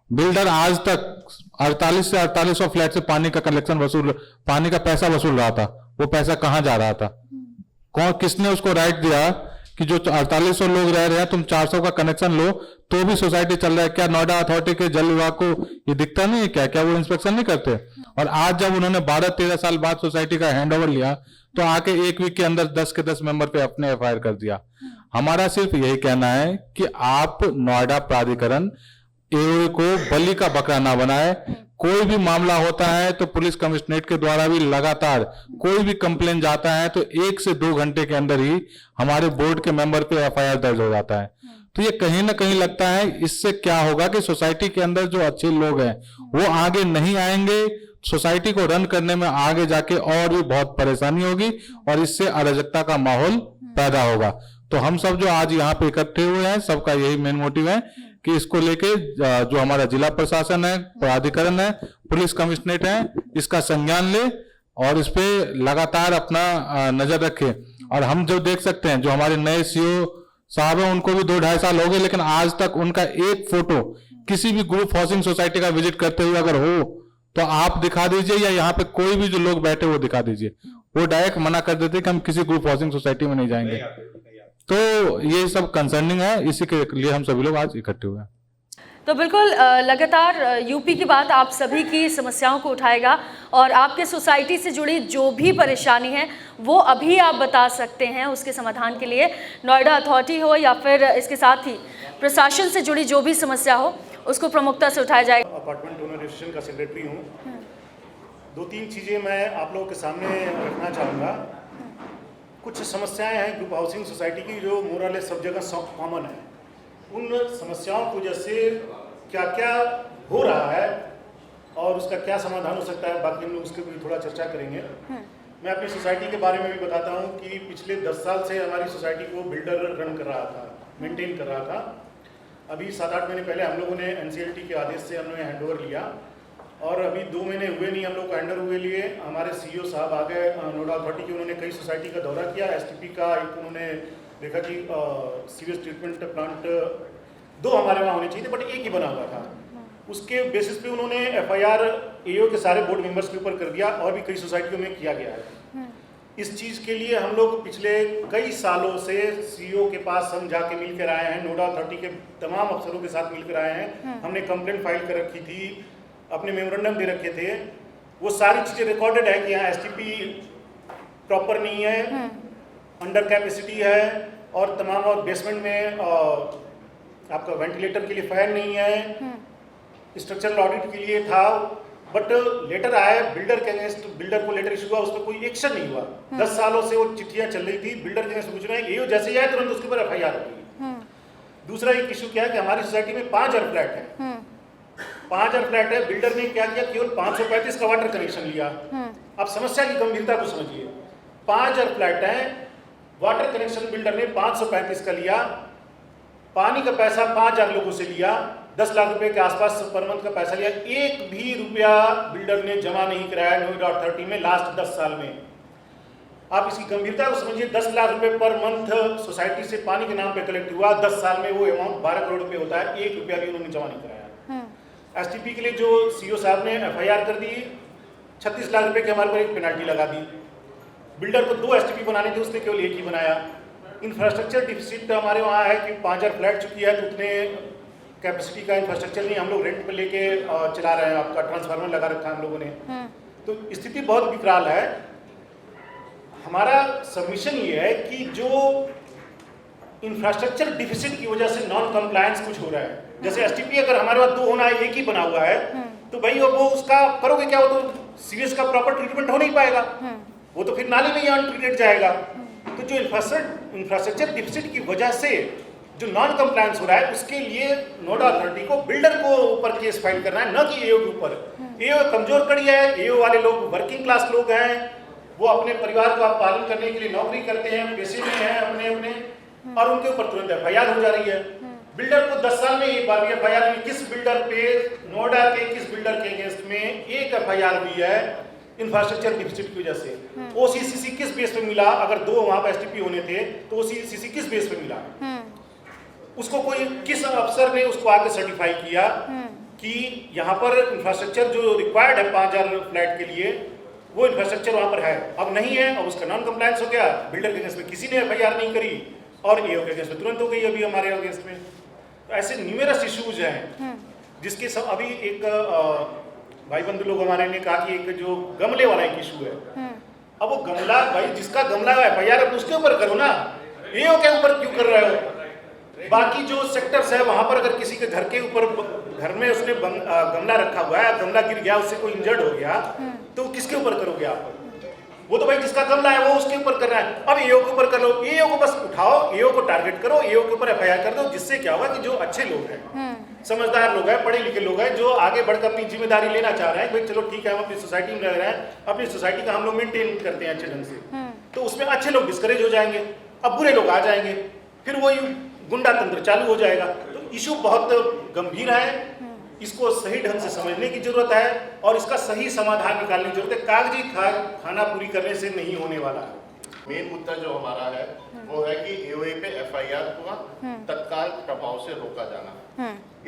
बिल्डर आज तक 48 से 4800 फ्लैट से पानी का कनेक्शन पानी का पैसा वसूल रहा था। वो पैसा कहां जा रहा था? कौन, किसने उसको राइट दिया कि जो 4800 लोग रह रहे हैं तुम 400 का कनेक्शन लो तो भी सोसाइटी चल रहा है? क्या नोएडा अथॉरिटी के जल विभाग को ये दिखता नहीं है क्या वो इंस्पेक्शन नहीं करते? और आज जब उन्होंने 12-13 साल बाद सोसाइटी का हैंडओवर लिया तो आके 1 वीक के अंदर 10 के 10 मेंबर पे अपने एफआईआर कर दिया। हमारा सिर्फ यही कहना है कि आप नोएडा प्राधिकरण एओए को बलि का बकरा ना बनाए। कोई भी मामला होता है तो पुलिस कमिश्नरेट के द्वारा भी लगातार कोई भी कंप्लेन जाता है तो 1 से 2 घंटे के अंदर ही हमारे बोर्ड के मेंबर पे एफआईआर दर्ज हो जाता है। तो ये कहीं ना कहीं लगता है इससे क्या होगा कि सोसाइटी के अंदर जो अच्छे लोग हैं वो आगे नहीं आएंगे, सोसाइटी को रन करने में आगे जाके और भी बहुत परेशानी होगी और इससे अराजकता का माहौल पैदा होगा। तो हम सब जो आज यहाँ पे इकट्ठे हुए हैं, सबका यही मेन मोटिव है कि इसको लेके जो हमारा जिला प्रशासन है, प्राधिकरण है, पुलिस कमिश्नरेट है, इसका संज्ञान ले और इस पे लगातार अपना नजर रखे। और हम जो देख सकते हैं, जो हमारे नए सीओ साहब हैं उनको भी 2-2.5 साल हो गए, लेकिन आज तक उनका एक फोटो किसी भी ग्रुप हाउसिंग सोसाइटी का विजिट करते हुए अगर हो तो आप दिखा दीजिए, या यहाँ पे कोई भी जो लोग बैठे वो दिखा दीजिए। वो डायरेक्ट मना कर देते कि हम किसी ग्रुप हाउसिंग सोसाइटी में नहीं जाएंगे। तो ये सब कंसर्निंग है, इसी के लिए हम सभी लोग आज इकट्ठे हुए हैं। तो बिल्कुल लगातार यूपी की बात आप सभी की समस्याओं को उठाएगा और आपके सोसाइटी से जुड़ी जो भी परेशानी है वो अभी आप बता सकते हैं। उसके समाधान के लिए नोएडा अथॉरिटी हो या फिर इसके साथ ही प्रशासन से जुड़ी जो भी समस्या हो उसको प्रमुखता से उठाया जाएगा। अपार्टमेंट ओनर एसोसिएशन का सेक्रेटरी हूँ। 2-3 चीज़ें मैं आप लोगों के सामने रखना चाहूँगा। कुछ समस्याएं हैं ग्रुप हाउसिंग सोसाइटी की जो मोरलेस सब जगह कॉमन है। उन समस्याओं की वजह से क्या क्या हो रहा है और उसका क्या समाधान हो सकता है, बाकी हम लोग उसके भी थोड़ा चर्चा करेंगे। मैं अपनी सोसाइटी के बारे में भी बताता हूँ कि पिछले 10 साल से हमारी सोसाइटी को बिल्डर रन कर रहा था, मेंटेन कर रहा था। अभी 7-8 महीने पहले हम लोगों ने एनसीएलटी के आदेश से हमने हैंडओवर लिया और अभी 2 महीने हुए नहीं हम लोग को हैंडओवर हुए लिए। हमारे सीईओ साहब आ गए नोएडा अथॉरिटी के, उन्होंने कई सोसाइटी का दौरा किया। एसटीपी का एक उन्होंने देखा कि सीवेज ट्रीटमेंट प्लांट 2 हमारे वहाँ होने चाहिए थे, बट एक ही बना हुआ था। उसके बेसिस पे उन्होंने एफआईआर एओ के सारे बोर्ड मेंबर्स के ऊपर कर दिया और भी कई सोसाइटियों में किया गया है। इस चीज़ के लिए हम लोग पिछले कई सालों से सीईओ के पास हम जाके मिलकर आए हैं, नोएडा अथॉरिटी के तमाम अफसरों के साथ मिलकर आए हैं। हमने कंप्लेंट फाइल कर रखी थी, अपने मेमोरेंडम दे रखे थे। वो सारी चीज़ें रिकॉर्डेड है कि यहाँ एसटीपी प्रॉपर नहीं है, अंडर कैपेसिटी है और तमाम, और बेसमेंट में आपका वेंटिलेटर के लिए फैन नहीं है। स्ट्रक्चरल ऑडिट के लिए था, बट लेटर आया बिल्डर के अगेंस्ट, बिल्डर को लेटर इशू हुआ, उस पर कोई एक्शन नहीं हुआ। 10 सालों से वो चिट्ठियां चल रही थी, बिल्डर के अगेंस्ट कुछ नहीं। एओ जैसे ही आया तुरंत उसके ऊपर एफआईआर हो गई। दूसरा एक इशू क्या है कि हमारी सोसाइटी में 5000 फ्लैट है, 5000 फ्लैट है। बिल्डर ने क्या किया, केवल 535 का वाटर कनेक्शन लिया। अब समस्या की गंभीरता को समझिए, 5000 फ्लैट है, वाटर कनेक्शन बिल्डर ने 535 का लिया, पानी का पैसा 5000 लोगों से लिया, 10 लाख रुपए के आसपास पर मंथ का पैसा लिया। एक भी रुपया बिल्डर ने जमा नहीं कराया नोएडा अथॉरिटी में लास्ट 10 साल में। आप इसकी गंभीरता को समझिए, 10 लाख रुपए पर मंथ सोसाइटी से पानी के नाम पे कलेक्ट हुआ, 10 साल में वो अमाउंट 12 करोड़ रुपए होता है, 1 रुपया भी उन्होंने जमा नहीं कराया। एसटीपी के लिए जो सीओ साहब ने एफआईआर कर दी, 36 लाख रुपए की हमारे पर एक पेनल्टी लगा दी। बिल्डर को 2 एसटीपी बनाने थे, उसने केवल 1 ही बनाया। इंफ्रास्ट्रक्चर डिफिसिट हमारे वहाँ है कि 5000 फ्लैट चुकी है, तो उतने कैपेसिटी का इंफ्रास्ट्रक्चर नहीं, हम लोग रेंट पे लेके चला रहे हैं। आपका ट्रांसफार्मर लगा रखा है हम लोगों ने, तो स्थिति बहुत विकराल है। हमारा सबमिशन ये है कि जो इंफ्रास्ट्रक्चर डिफिसिट की वजह से नॉन कंप्लायंस कुछ हो रहा है, जैसे एसटीपी अगर हमारे पास 2 होना है, 1 ही बना हुआ है, तो भाई वो उसका करोगे क्या, वो तो सीवेज का प्रॉपर ट्रीटमेंट हो नहीं पाएगा, वो तो फिर नाली में ही अनट्रीटेड जाएगा। तो जो इंफ्रास्ट्रक्चर डिफिसिट की वजह से जो नॉन कंप्लायंस हो रहा है, उसके लिए नोएडा अथॉरिटी को बिल्डर को ऊपर केस फाइल करना है, न कि एओ के ऊपर। एओ कमजोर कड़ी है, एओ वाले लोग वर्किंग क्लास लोग हैं, वो अपने परिवार का पालन करने के लिए नौकरी करते हैं, पैसे में हैं अपने अपने, और उनके ऊपर तुरंत एफआईआर हो जा रही है। बिल्डर को 10 साल में एक बार भी एफआईआर हुई, किस बिल्डर पे, नोएडा के किस बिल्डर के अगेंस्ट में एक एफआईआर हुई है इंफ्रास्ट्रक्चर डिफिसिट की वजह से? ओसीसीसी किस बेस पे मिला? अगर 2 वहां पर एसटीपी होने थे तो ओसीसीसी किस बेस पे मिला? उसको कोई किस अफसर ने उसको आके सर्टिफाई किया कि यहाँ पर इंफ्रास्ट्रक्चर जो रिक्वायर्ड है 5000 फ्लैट के लिए, वो इंफ्रास्ट्रक्चर वहाँ पर है? अब नहीं है, अब उसका नॉन कंप्लायंस हो गया, बिल्डर के अगेंस्ट में किसी ने एफआईआर नहीं करी और एओ के अगेंस्ट में तुरंत हो गई अभी हमारे अगेंस्ट में। तो ऐसे न्यूमेरस इश्यूज हैं जिसके सब अभी एक भाई बंधु लोग हमारे ने कहा कि एक जो गमले वाला एक इशू है, अब वो गमला, भाई जिसका गमला एफआईआर है उसके ऊपर करो ना, एओ के ऊपर क्यों कर रहे हो? बाकी जो सेक्टर्स है वहां पर अगर किसी के घर के ऊपर, घर में उसने गमला रखा हुआ है, गमला गिर गया, उससे कोई इंजर्ड हो गया, तो किसके ऊपर करोगे आप? वो तो भाई जिसका गमला है वो उसके ऊपर कर रहा है। अब एओ के ऊपर कर लो, एओ को बस उठाओ, एओ को टारगेट करो, एओ के ऊपर एफआईआर कर दो, जिससे क्या होगा कि जो अच्छे लोग हैं, समझदार लोग हैं, पढ़े लिखे लोग हैं, जो आगे बढ़कर अपनी जिम्मेदारी लेना चाह रहे हैं, भाई चलो ठीक है हम अपनी सोसाइटी में रह रहे हैं, अपनी सोसाइटी का हम लोग मेंटेन करते हैं अच्छे ढंग से, तो उसमें अच्छे लोग डिस्करेज हो जाएंगे, अब बुरे लोग आ जाएंगे, फिर वही गुंडा तंत्र चालू हो जाएगा। तो इशू बहुत गंभीर है, इसको सही ढंग से समझने की जरूरत है और इसका सही समाधान निकालने की जरूरत है। कागजी खाना पूरी करने से नहीं होने वाला है। मेन मुद्दा जो हमारा है वो है कि एओए पे एफआईआर को तत्काल प्रभाव से रोका जाना।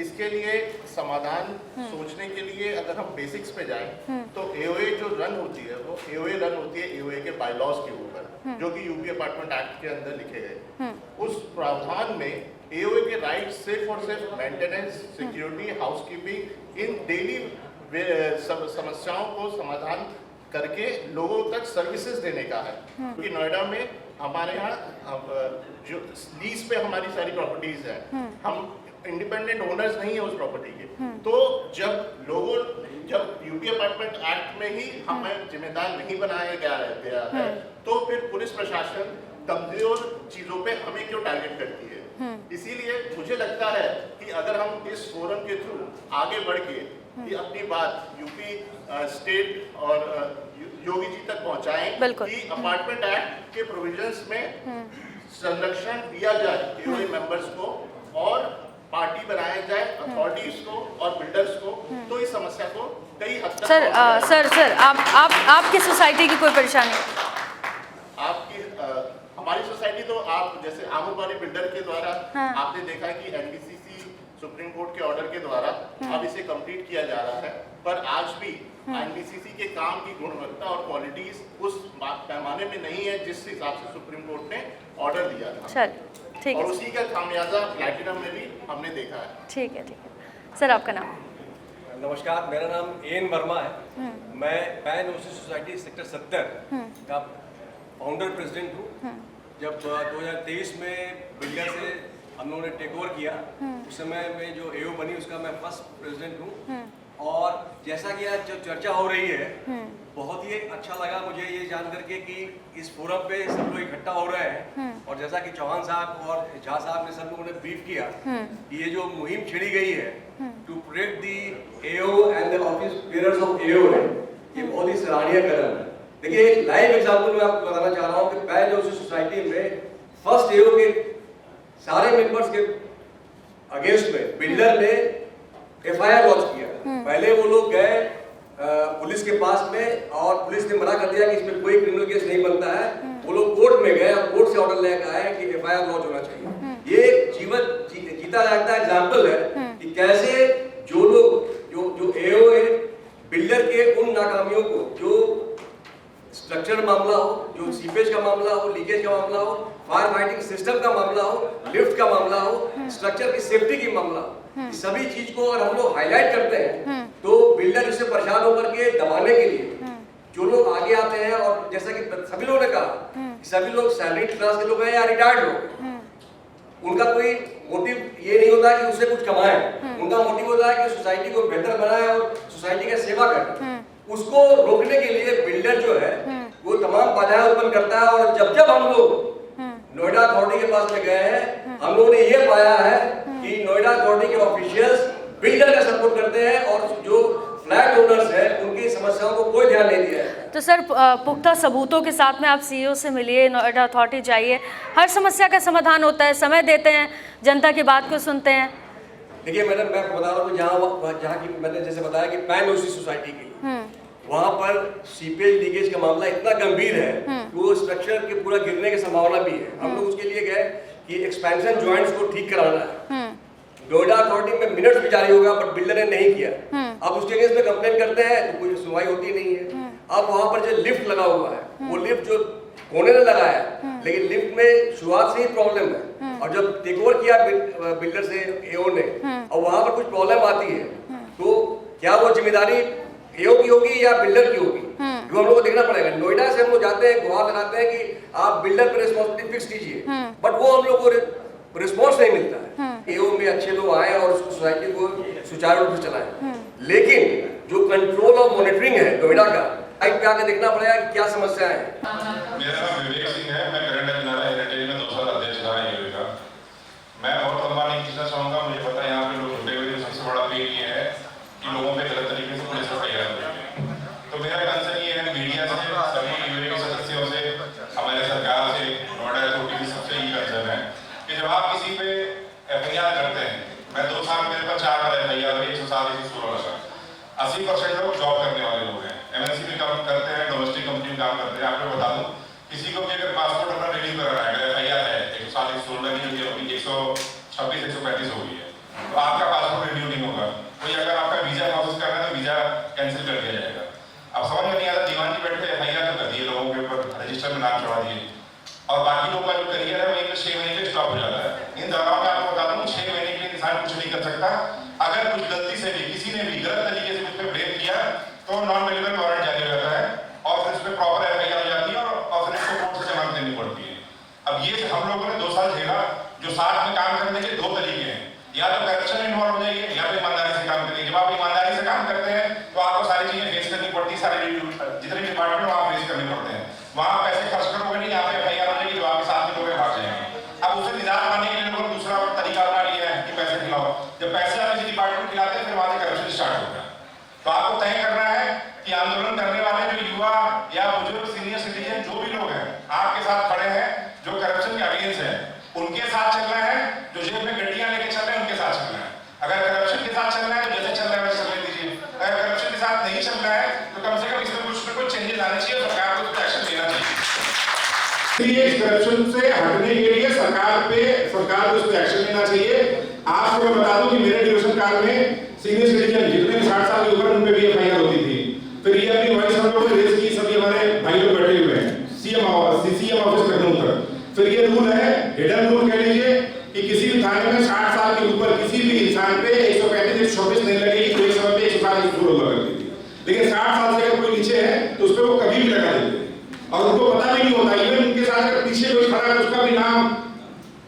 इसके लिए समाधान सोचने के लिए अगर हम बेसिक्स पे जाएं तो एओए जो रन होती है वो एओए रन होती है एओए के बायलॉज के ऊपर, जो कि यूपी अपार्टमेंट एक्ट के अंदर लिखे गए। उस प्रावधान में एओए के राइट सिर्फ और सिर्फ मेंटेनेंस, सिक्योरिटी, हाउसकीपिंग, इन डेली समस्याओं को समाधान करके लोगों तक सर्विसेज देने का है। क्योंकि नोएडा में हमारे यहाँ जो लीज पे हमारी सारी प्रॉपर्टीज है, हम इंडिपेंडेंट ओनर्स नहीं है उस प्रॉपर्टी के, तो जब यूपी अपार्टमेंट एक्ट में ही हमें जिम्मेदार नहीं बनाया गया है, तो फिर पुलिस प्रशासन कमजोर चीजों पे हमें क्यों टारगेट करती है? इसीलिए मुझे लगता है कि अगर हम इस फोरम के थ्रू आगे बढ़ के अपनी बात यूपी स्टेट और योगी जी तक पहुंचाएं कि अपार्टमेंट एक्ट के प्रोविजंस में संरक्षण दिया जाए एओए मेंबर्स को और पार्टी बनाया जाए अथॉरिटीज को और बिल्डर्स को, तो इस समस्या को कई हद तक सर आपकी सोसाइटी की कोई परेशानी? आपकी हमारी सोसाइटी तो आप जैसे आमुबारी बिल्डर के द्वारा आपने देखा कि एनबीसीसी सुप्रीम कोर्ट के ऑर्डर के द्वारा अब इसे कंप्लीट किया जा रहा है, पर आज भी एनबीसीसी के काम की गुणवत्ता और क्वालिटीज उस पैमाने में नहीं है जिस हिसाब से सुप्रीम कोर्ट ने ऑर्डर दिया था। ठीक है, और उसी का खामियाजा प्लैटिनम में भी हमने देखा है। ठीक है सर, आपका नाम? नमस्कार, मेरा नाम एन वर्मा है। मैं पैन ओसी सोसाइटी सेक्टर 70 का फाउंडर प्रेसिडेंट हूँ। जब 2023 में बिल्डर से हम लोगों ने टेक ओवर किया, उस समय में जो एओ बनी उसका मैं फर्स्ट प्रेसिडेंट हूँ। और जैसा कि आज जो चर्चा हो रही है, बहुत ही अच्छा लगा मुझे ये जान करके कि इस फोरम पे सब लोग इकट्ठा हो रहे हैं। और जैसा कि चौहान साहब और झा साहब ने सब लोगों ने ब्रीफ किया कि ये जो मुहिम छेड़ी गई है to protect the AO and the office bearers of AO है, ये बहुत ही सराहनीय कदम है। देखिए एक लाइव एग्जांपल मैं आपको बताना चाह रहा हूँ कि पहले उस सोसाइटी में फर्स्ट एओ के सारे मेंबर्स के अगेंस्ट में बिल्डर ने एफआईआर लॉन्च किया। पहले वो लोग गए पुलिस के पास में और पुलिस ने मना कर दिया कि इसमें कोई क्रिमिनल केस नहीं बनता है। वो लोग कोर्ट में गए और कोर्ट से ऑर्डर लेकर आए कि एफआईआर लॉन्च होना चाहिए। ये जीता जागता एग्जाम्पल है कि कैसे जो लोग जो एओ है बिल्डर के उन नाकामियों को, जो स्ट्रक्चर मामला हो, जो सीपेज का मामला हो, लीकेज का मामला हो, फायर फाइटिंग सिस्टम का मामला हो, लिफ्ट का मामला हो, स्ट्रक्चर की सेफ्टी की मामला हो, सभी चीज को अगर हम लोग हाईलाइट करते हैं तो बिल्डर इससे परेशान होकर के दबाने के लिए जो लोग आगे आते हैं, और जैसा कि सभी लोगों ने कहा सभी लोग सैलरी क्लास के लोग हैं या रिटायर्ड लोग, उनका कोई मोटिव ये नहीं होता कि उससे कुछ कमाए। उनका मोटिव होता है कि सोसाइटी को बेहतर बनाए और सोसाइटी की सेवा करे। उसको रोकने के लिए बिल्डर जो है वो तमाम बाधाएं उत्पन्न करता है। और जब हम लोग नोएडा अथॉरिटी के पास में गए हैं, हम लोगों ने ये पाया है कि नोएडा अथॉरिटी के ऑफिशियल्स बिल्डर का सपोर्ट करते हैं और जो फ्लैट ओनर्स हैं उनकी समस्याओं को कोई ध्यान नहीं दिया है। तो सर पुख्ता सबूतों के साथ में आप सीईओ से मिलिए, नोएडा अथॉरिटी जाइए, हर समस्या का समाधान होता है, समय देते हैं, जनता की बात को सुनते हैं। देखिए मैडम, मैं बता रहा हूँ जहाँ की मैंने जैसे बताया कि पैन ओसी सोसाइटी की वहाँ पर सीपेज लीकेज का मामला इतना गंभीर है कि वो स्ट्रक्चर के पूरा गिरने की संभावना भी है। हम लोग उसके लिए गए कि एक्सपेंशन जॉइंट्स को ठीक कराना है। नोएडा अथॉरिटी में मिनट्स भी जारी होगा बट बिल्डर ने नहीं किया। अब उसके अगेंस्ट में कंप्लेन करते हैं तो कोई सुनवाई होती नहीं है। अब वहाँ पर जो लिफ्ट लगा हुआ है वो लिफ्ट जो कोने ने लगाया है, लेकिन लिफ्ट में शुरुआत से ही प्रॉब्लम है और जब टेक ओवर किया बिल्डर से एओ ने और वहाँ पर कुछ प्रॉब्लम आती है तो क्या वो जिम्मेदारी एओ की होगी या बिल्डर की होगी, जो हम लोग को देखना पड़ेगा। नोएडा से हम लोग जाते हैं, गुहार लगाते हैं कि आप बिल्डर पर रिस्पॉन्सिबिलिटी फिक्स कीजिए, बट वो हम लोग को रिस्पॉन्स नहीं मिलता है। एओ में अच्छे लोग आए और सोसाइटी को सुचारू रूप से चलाएं, लेकिन जो कंट्रोल और मॉनिटरिंग है नोएडा का, साइट पे आके देखना पड़ेगा कि क्या समस्या है। मेरा नाम विवेक सिंह है, मैं करंट हेरिटेज में 2 साल अध्यक्ष रहा एओ का। मैं बहुत लंबा नहीं खींचना चाहूँगा, मुझे पता है यहाँ पे लोग जुटे हुए सबसे बड़ा पेन ये है कि लोगों पे गलत तरीके से पुलिस एफआईआर हो रही है। तो मेरा कंसर्न ये है मीडिया से, सभी यूए के सदस्यों से, हमारे सरकार से, नोएडा अथॉरिटी से सबसे ये कंसर्न है कि जब आप किसी पे एफआईआर करते हैं, मैं 2 साल मेरे पर 4 बार एफआईआर हुई, 100 साल इसी शुरू लगा। 80% लोग जॉब करने वाले लोग हैं, एमएनसी में काम करते हैं, डोमेस्टिक कंपनी में काम करते हैं। आपको बता दूं, किसी को भी अगर पासपोर्ट अपना रिन्यू कराना है, अगर एफआईआर है 116 की जो अभी 126 135 हो गई है, तो आपका पासपोर्ट रिन्यू नहीं होगा। कोई अगर आपका वीजा प्रोसेस करना है तो वीजा कैंसिल कर दिया जाएगा। अब समझ में नहीं आता, दीवान की बैठे एफआईआर तो कर दिए, लोगों के ऊपर रजिस्टर में नाम चढ़ा दिए और बाकी लोगों का जो करियर है वहीं पे 6 महीने के स्टॉप हो जाता है। इन दौरान में आपको बता दूं 6 महीने के लिए इंसान कुछ नहीं कर सकता। अगर कुछ गलती से भी किसी ने भी गलत तरीके से मुझ पर ब्लेम किया तो नॉन अवेलेबल वारंट जारी हो जाता है और फिर उस पर प्रॉपर एफआईआर हो जाती है और फिर इसको कोर्ट से जमानत देनी पड़ती है। अब ये हम लोगों ने 2 साल झेला, जो साथ में काम करने के 2 तरीके हैं, या तो करप्शन इन्वॉल्व हो जाइए या तो ईमानदारी से काम करिए। जब आप ईमानदारी से काम करते हैं तो आपको सारी चीजें फेस करनी पड़ती है, सारे जितने डिपार्टमेंट वहाँ फेस करने पड़ते हैं। वहाँ पैसे खर्च करोगे नहीं, यहाँ पे एफआईआर हो जाएगी, जो आपके साथ में लोग भाग जाएंगे। अब उसे निजात पाने के लिए लोगों ने दूसरा तरीका अपना लिया है कि पैसे खिलाओ। जब पैसे आप किसी डिपार्टमेंट खिलाते हैं फिर वहाँ से करप्शन स्टार्ट होगा। तो आपको तय करना है कि आंदोलन करने वाले जो युवा या बुजुर्ग सीनियर सिटीजन जो भी लोग हैं आपके साथ खड़े हैं, जो करप्शन के अगेंस्ट है, उनके साथ चलना है। जो जेब में गड्डियां लेके चल रहे हैं उनके साथ चलना है। अगर करप्शन के साथ चलना है तो जैसे चल रहा है वैसे चलने दीजिए। अगर करप्शन के साथ नहीं चलना है तो कम से कम इसमें कुछ न कुछ चेंजेस आने चाहिए, सरकार को कुछ एक्शन लेना चाहिए। इस करप्शन से हटने के लिए सरकार को इस पे एक्शन लेना चाहिए। आपको मैं बता दूं कि मेरे डिविजन काल में सीनियर सिटीजन जितने भी 60 साल के ऊपर उन पे भी एफआईआर होती थी। फिर ये अपनी वॉइस हम लोगों ने रेज की, सभी हमारे भाई लोग बैठे हुए हैं सीएम ऑफिस लखनऊ तक। फिर ये रूल है, हिडन रूल कह लीजिए, कि किसी भी थाने में 60 साल के ऊपर किसी भी इंसान पे 135 124 नहीं लगेगी। तो एक समय पे 100 साल की रूल हुआ करती थी, लेकिन 60 साल से अगर कोई नीचे है तो उस पर वो कभी भी लगा देते और उनको पता भी नहीं होता। इवन उनके साथ अगर पीछे कोई खड़ा है उसका भी नाम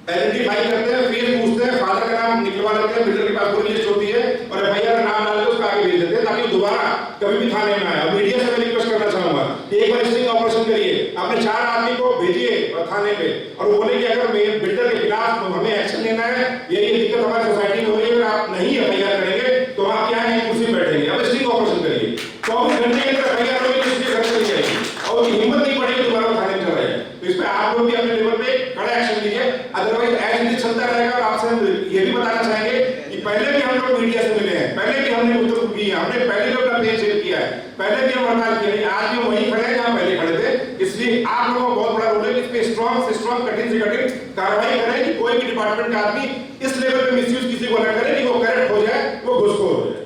आइडेंटिफाई करते हैं, फेस पूछते हैं, फादर का नाम निकलवा लेते हैं, बिल्डर के पास पूरी लिस्ट होती है और एफआईआर नाम डाल के उसका आगे भेज देते हैं। दोबारा कभी भी थाने में आए। और मीडिया से मैं रिक्वेस्ट करना चाहूंगा कि एक बार स्टिंग ऑपरेशन करिए, अपने 4 आदमी को भेजिए थाने पे और बोले कि अगर बिल्डर के खिलाफ हमें एक्शन लेना है, ये दिक्कत हमारी सोसाइटी में हो रही है, अगर आप नहीं एफआईआर करेंगे तो आप क्या है कुर्सी में बैठेंगे। अब स्टिंग ऑपरेशन करिए, 24 घंटे के अंदर एफआईआर होगी, इसलिए घर चली जाएगी और उनकी हिम्मत नहीं पड़ेगी दोबारा थाने में चला जाए। तो इस पे आप लोग भी अपने लेवल पे कड़ा एक्शन लीजिए, अदरवाइज ऐसे चलता रहेगा। और आपसे हम ये भी बताना चाहेंगे कि पहले भी हम लोग मीडिया से मिले हैं, पहले भी हमने गुफ्तगू की है, हमने पहले भी अपना पेज शेयर किया है, पहले भी हम हड़ताल किया है, आज भी हम वहीं खड़े हैं जहां पहले खड़े थे। इसलिए आप लोगों का बहुत बड़ा रोल है कि इस पे स्ट्रांग से स्ट्रांग, कठिन से कठिन कार्रवाई करें कि कोई भी डिपार्टमेंट का आदमी इस लेवल पे मिसयूज किसी को न करे कि वो करेक्ट हो जाए, वो घुसखोर हो जाए।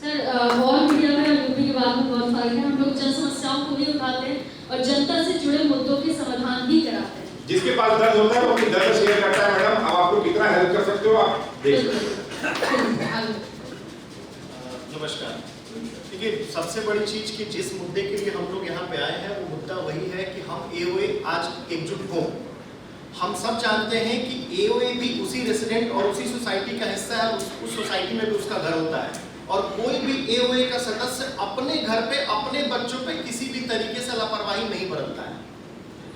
सर, वॉल मीडिया में और यूपी के बाद में बहुत फर्क है। हम लोग जन समस्याओं को भी उठाते हैं और जनता से जुड़े मुद्दों के समाधान भी कराते हैं। जिसके पास दर्द होता है वो अपनी दर्द शेयर करता है। मैडम, अब आपको कितना हेल्प कर सकते हो आप देख सकते हो। नमस्कार। देखिए, सबसे बड़ी चीज कि जिस मुद्दे के लिए हम लोग यहाँ पे आए हैं वो मुद्दा वही है कि हम एओए आज एकजुट हों। हम सब जानते हैं कि एओए भी उसी रेसिडेंट और उसी सोसाइटी का हिस्सा है, उस सोसाइटी में भी उसका घर होता है और कोई भी एओए का सदस्य अपने घर पे अपने बच्चों पे किसी भी तरीके से लापरवाही नहीं बरतता है।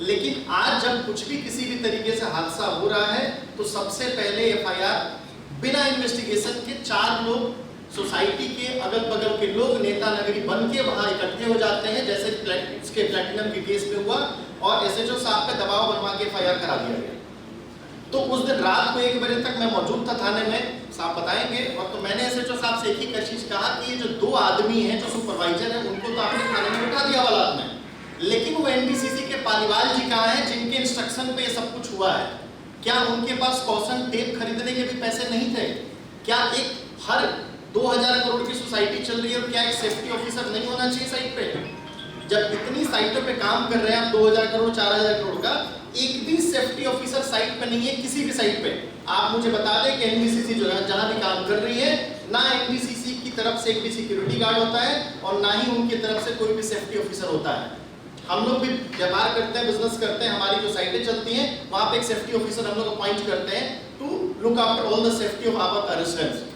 लेकिन आज जब कुछ भी किसी भी तरीके से हादसा हो रहा है तो सबसे पहले एफआईआर बिना इन्वेस्टिगेशन के 4 लोग सोसाइटी के अगल बगल के लोग नेता नगरी बन के वहां इकट्ठे हो जाते हैं, जैसे इसके प्लैटिनम के केस में हुआ और एसएचओ साहब पे दबाव बनवा के एफआईआर करा दिया गया। तो उस दिन रात को 1 बजे तक मैं मौजूद था थाने में, साहब बताएंगे, और तो मैंने एसएचओ साहब से एक ही चीज कहा कि ये जो 2 आदमी हैं जो सुपरवाइजर हैं उनको तो आपने थाने में बिठा दिया वाला में, लेकिन वो एनडीसीसी के पालीवाल जी कहाँ हैं जिनके इंस्ट्रक्शन पे ये सब कुछ हुआ है? क्या उनके पास कॉशन टेप खरीदने के भी पैसे नहीं थे? क्या एक हर 2000 करोड़ की सोसाइटी चल रही है और क्या एक सेफ्टी ऑफिसर नहीं होना चाहिए साइट पे? जब इतनी साइटों पे काम कर रहे हैं आप 2000 करोड़ 4000 करोड़ का, एक भी सेफ्टी ऑफिसर साइट पे नहीं है किसी भी साइट पे। आप मुझे बता दें कि एनडीसीसी जो है जहां भी काम कर रही है, ना एनडीसीसी की तरफ से एक भी सिक्योरिटी गार्ड होता है और ना ही उनकी तरफ से कोई भी सेफ्टी ऑफिसर होता है। हम लोग भी व्यापार करते हैं, बिजनेस करते हैं, हमारी जो साइटें चलती हैं वहां पे एक सेफ्टी ऑफिसर हम लोग अपॉइंट करते हैं to look after all the safety of our residents.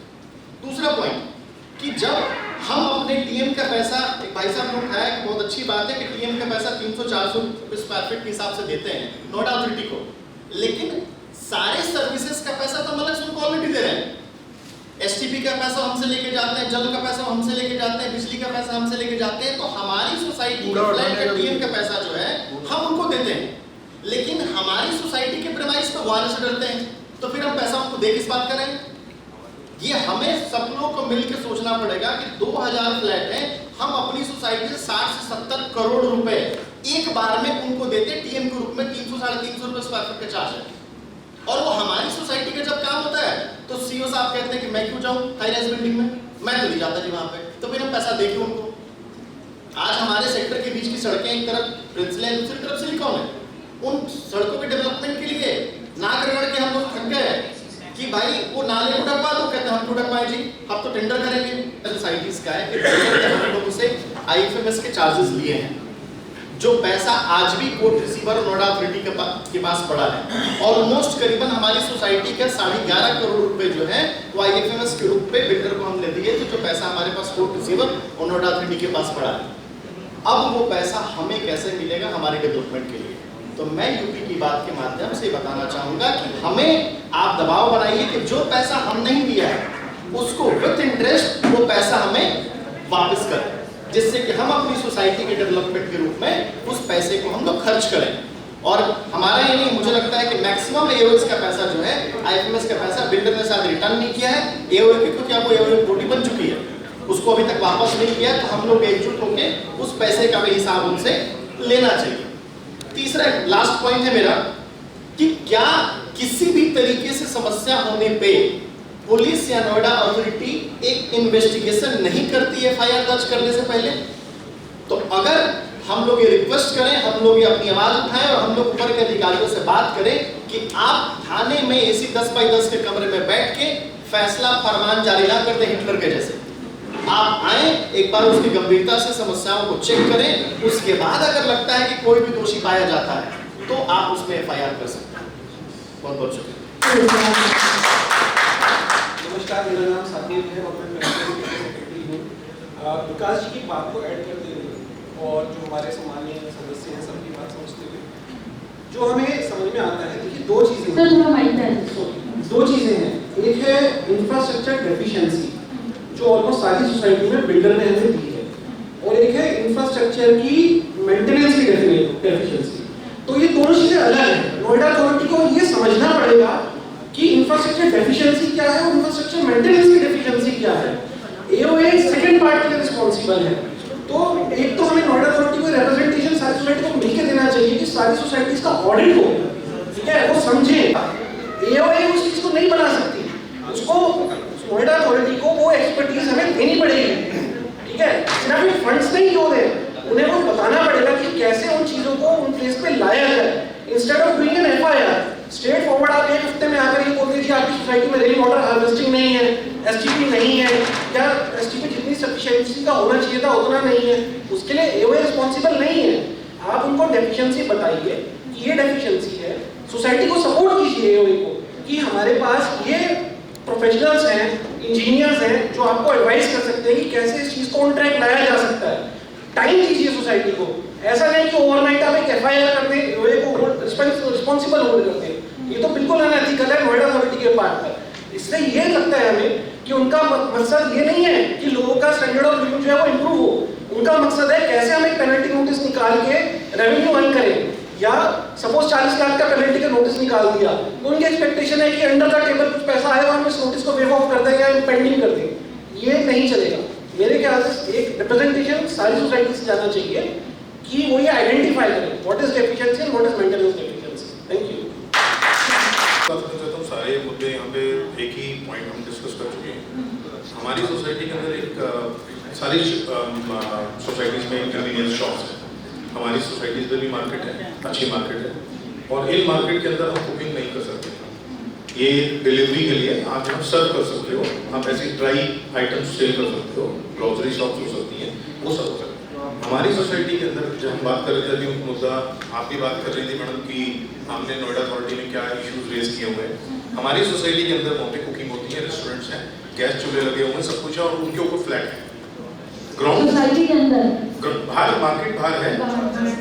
दूसरा पॉइंट कि जब हम अपने टीएम का पैसा, एक भाई साहब ने उठाया कि बहुत अच्छी बात है कि टीएम का पैसा 300-400 स्क्वायर फीट के हिसाब से देते हैं नोएडा अथॉरिटी को, लेकिन सारे सर्विसेज का पैसा तो मतलब उनको ऑलरेडी दे रहे हैं। एसटीपी का पैसा हमसे लेके जाते हैं, जल का पैसा हमसे लेके जाते हैं, बिजली का पैसा हमसे लेके जाते हैं, तो हमारी सोसाइटी का फ्लैट का टीएम का पैसा जो है हम उनको देते हैं, लेकिन हमारी सोसाइटी के प्रेमाइस पे वाले से डरते हैं, तो फिर हम पैसा उनको दे किस बात करें? ये हमें सब लोग को मिलकर सोचना पड़ेगा कि 2000 फ्लैट हैं, हम अपनी सोसाइटी से 60 से 70 करोड़ रुपए एक बार में उनको देते टीएम के रूप में 300-350 रुपए स्क्वायर फीट का चार्ज है, और वो हमारी सोसाइटी का जब काम होता है तो सीईओ साहब कहते हैं कि मैं क्यों जाऊं हाई राइज बिल्डिंग में, मैं तो नहीं जाता जी वहां पे, तो फिर हम पैसा देंगे उनको। आज हमारे सेक्टर के बीच की सड़कें एक तरफ प्रिंसले है, दूसरी तरफ सिलिकॉन है, उन सड़कों के डेवलपमेंट के लिए नाक रगड़ के हम लोग थक गए कि भाई वो नाले को ढकवा दो, कहते हैं हम क्यों ढकवाएं जी, अब तो टेंडर करेंगे। सोसाइटीज का है कि हम लोगों से आईएफएमएस के चार्जेस लिए हैं, जो पैसा आज भी कोर्ट रिसीवर और नोएडा अथॉरिटी के पास पड़ा है, ऑलमोस्ट करीबन हमारी सोसाइटी का 11.5 करोड़ रुपए जो है वो आईएफएमएस के रूप में बिल्डर को हमने दिए थे, जो पैसा हमारे पास कोर्ट रिसीवर और नोएडा अथॉरिटी के पास पड़ा है। अब वो पैसा हमें कैसे मिलेगा हमारे डेवलपमेंट के लिए? तो मैं यूपी की बात के माध्यम से बताना चाहूंगा कि हमें आप दबाव बनाइए कि जो पैसा हम नहीं दिया है उसको विथ इंटरेस्ट वो पैसा हमें वापस करें, जिससे कि हम अपनी सोसाइटी के डेवलपमेंट के रूप में उस पैसे को हम लोग खर्च करें। और हमारा ये नहीं, मुझे लगता है कि मैक्सिमम एओएस का पैसा जो है, आईएफएमएस का पैसा बिल्डर ने शायद रिटर्न नहीं किया है एओए के, क्योंकि अब वो एओए बोटी बन चुकी है, उसको अभी तक वापस नहीं किया, तो हम लोग एकजुट होकर उस पैसे का भी हिसाब उनसे लेना चाहिए। तीसरा लास्ट पॉइंट है मेरा कि क्या किसी भी तरीके से समस्या होने पे पुलिस या नोएडा अथॉरिटी एक इन्वेस्टिगेशन नहीं करती एफआईआर दर्ज करने से पहले? तो अगर हम लोग ये रिक्वेस्ट करें, हम लोग ये अपनी आवाज उठाएं और हम लोग ऊपर के अधिकारियों से बात करें कि आप थाने में एसी 10 बाई 10 के कमरे में बैठ के फैसला फरमान जारी ना करते हिटलर के जैसे। आप आए, एक बार उसकी गंभीरता से समस्याओं को चेक करें, उसके बाद अगर लगता है कि कोई भी दोषी पाया जाता है तो आप उसमें एफआईआर कर सकते हैं। बहुत बहुत शुक्रिया। नमस्कार, मेरा नाम साथी है और मैं सेक्रेटरी हूँ। विकास जी की बात को ऐड करते हुए और जो हमारे सम्मानीय सदस्य हैं सबकी बात समझते हुए जो हमें समझ में आता है, देखिए दो चीजें हैं। एक है इंफ्रास्ट्रक्चर डेफिशिएंसी जो ऑलमोस्ट सारी सोसाइटी में बिल्डर ने हमें दी है, और एक है इंफ्रास्ट्रक्चर की मेंटेनेंस की डेफिशिएंसी। तो ये दोनों चीजें अलग हैं। नोएडा अथॉरिटी को ये समझना पड़ेगा कि इंफ्रास्ट्रक्चर डेफिशिएंसी क्या है और इंफ्रास्ट्रक्चर मेंटेनेंस की डेफिशिएंसी क्या है। एओए सेकंड पार्ट के लिए रिस्पॉन्सिबल है। तो एक तो हमें नोएडा अथॉरिटी को रिप्रेजेंटेशन सारी सोसाइटी को मिलकर देना चाहिए कि सारी सोसाइटीज का ऑडिट हो, ठीक है, वो समझे। एओए उस चीज को नहीं बना सकती, उसको नोएडा अथॉरिटी को वो एक्सपर्टीज हमें देनी पड़ेगी, ठीक है। सिर्फ फंड्स नहीं हो रहे, उन्हें वो बताना पड़ेगा कि कैसे उन चीजों को उन प्लेस पे लाया जाए। Instead of doing an FIR straight forward आप एक हफ्ते में आकर ये बोल दीजिए आपकी सोसाइटी में रेन वाटर हार्वेस्टिंग नहीं है, एसटीपी नहीं है, या एसटीपी जितनी सफिशिएंसी का होना चाहिए था उतना नहीं है, उसके लिए एओए रिस्पॉन्सिबल नहीं है। आप उनको डेफिशिएंसी बताइए कि ये डेफिशिएंसी है, सोसाइटी को सपोर्ट कीजिए एओए को कि हमारे पास ये प्रोफेशनल्स हैं, इंजीनियर्स हैं जो आपको एडवाइस कर सकते हैं कि कैसे इस चीज को ऑन ट्रैक लाया जा सकता है। टाइम दीजिए सोसाइटी को, ऐसा नहीं कि ओवरनाइट आप एक एफआईआर कर दें, एओए को रिस्पॉन्सिबल होल्ड करते हैं, ये तो बिल्कुल अनएथिकल है नोएडा अथॉरिटी के पार्ट पर। इसलिए ये लगता है हमें कि उनका मकसद ये नहीं है कि लोगों का स्टैंडर्ड ऑफ लिविंग जो है वो इंप्रूव हो, उनका मकसद है कैसे हम एक पेनल्टी नोटिस निकाल के रेवेन्यू अर्न करें। या सपोज 40 लाख का पेनल्टी का नोटिस निकाल दिया तो उनकी एक्सपेक्टेशन है कि अंडर द टेबल कुछ पैसा आएगा और हम इस नोटिस को वेव ऑफ कर दें या पेंडिंग कर दें। ये नहीं चलेगा। मेरे ख्याल से एक रिप्रेजेंटेशन सारी सोसाइटी से जाना चाहिए कि वो ये आइडेंटिफाई करें what is deficiency and what is maintenance deficiency. Thank you. सारे मुद्दे यहाँ पे एक ही पॉइंट हम डिस्कस कर चुके हैं। हमारी सोसाइटी के अंदर एक सारी सोसाइटीज में कन्वीनियंस शॉप्स हैं। हमारी सोसाइटीज में भी मार्केट है, अच्छी मार्केट है, और इन मार्केट के अंदर हम कुकिंग नहीं कर सकते। ये डिलीवरी के लिए आप हम सर्व कर सकते हो, आप ऐसी ड्राई आइटम्स सेल कर सकते हो, ग्रोसरी शॉप्स हो सकती हैं, वो सब हो सकता है। हमारी सोसाइटी के अंदर जब हम बात कर रहे थे अभी मुद्दा आप भी बात कर रही थी मैडम कि हमने नोएडा अथॉरिटी में क्या इश्यूज रेज किए हुए हैं। हमारी सोसाइटी के अंदर वहाँ पे कुकिंग होती है, रेस्टोरेंट्स हैं, गैस चूल्हे लगे हुए हैं, सब कुछ है, और उनके ऊपर फ्लैट है। ग्राउंड सोसाइटी के अंदर बाहर मार्केट बाहर है,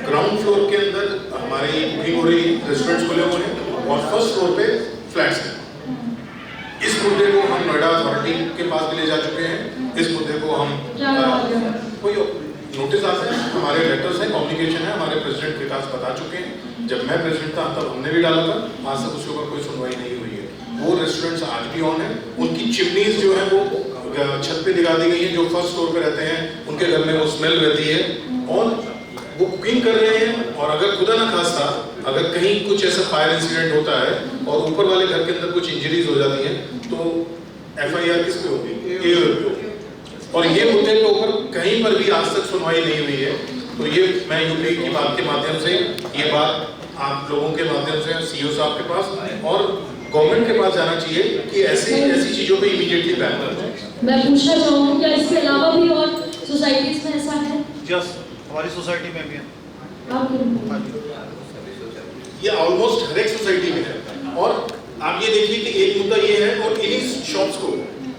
ग्राउंड फ्लोर के अंदर हमारी कुकिंग हो रही है, रेस्टोरेंट्स खुले हुए हैं, और फर्स्ट फ्लोर पे फ्लैट्स हैं। इस मुद्दे को हम नोएडा अथॉरिटी के पास भी ले जा चुके हैं। इस मुद्दे को हम कोई नोटिस आते हैं, हमारे लेटर्स हैं, कम्युनिकेशन है, हमारे प्रेसिडेंट विकास बता चुके हैं। जब मैं प्रेसिडेंट था तब हमने भी डाला था, आज तक उसके ऊपर कोई सुनवाई नहीं हुई है। वो रेस्टोरेंट्स आज भी ऑन है, उनकी चिमनीज जो है वो छत पे दिखा दी गई है, जो फर्स्ट फ्लोर पे रहते हैं उनके घर में वो स्मेल रहती है, और वो कुकिंग कर रहे हैं। और अगर खुदा न खास्ता अगर कहीं कुछ ऐसा फायर इंसिडेंट होता है और ऊपर वाले घर के अंदर कुछ इंजरीज हो जाती हैं तो एफआईआर किस पे होगी? एओए पे होगी। और ये मुद्दे के ऊपर कहीं पर भी आज तक सुनवाई नहीं हुई है। तो ये मैं यूपी की बात के माध्यम से ये बात आप लोगों के माध्यम से सीईओ साहब के पास और गवर्नमेंट के पास जाना चाहिए कि ऐसी चीजों पे इमीडिएटली बैन कर जाए। मैं पूछना चाहूँगी क्या इसके अलावा भी और सोसाइटीज में ऐसा है? यस, हमारी सोसाइटी में भी है। ये ऑलमोस्ट हर एक सोसाइटी में है। और आप ये देखिए कि एक मुद्दा ये है, और इन्हीं शॉप्स को,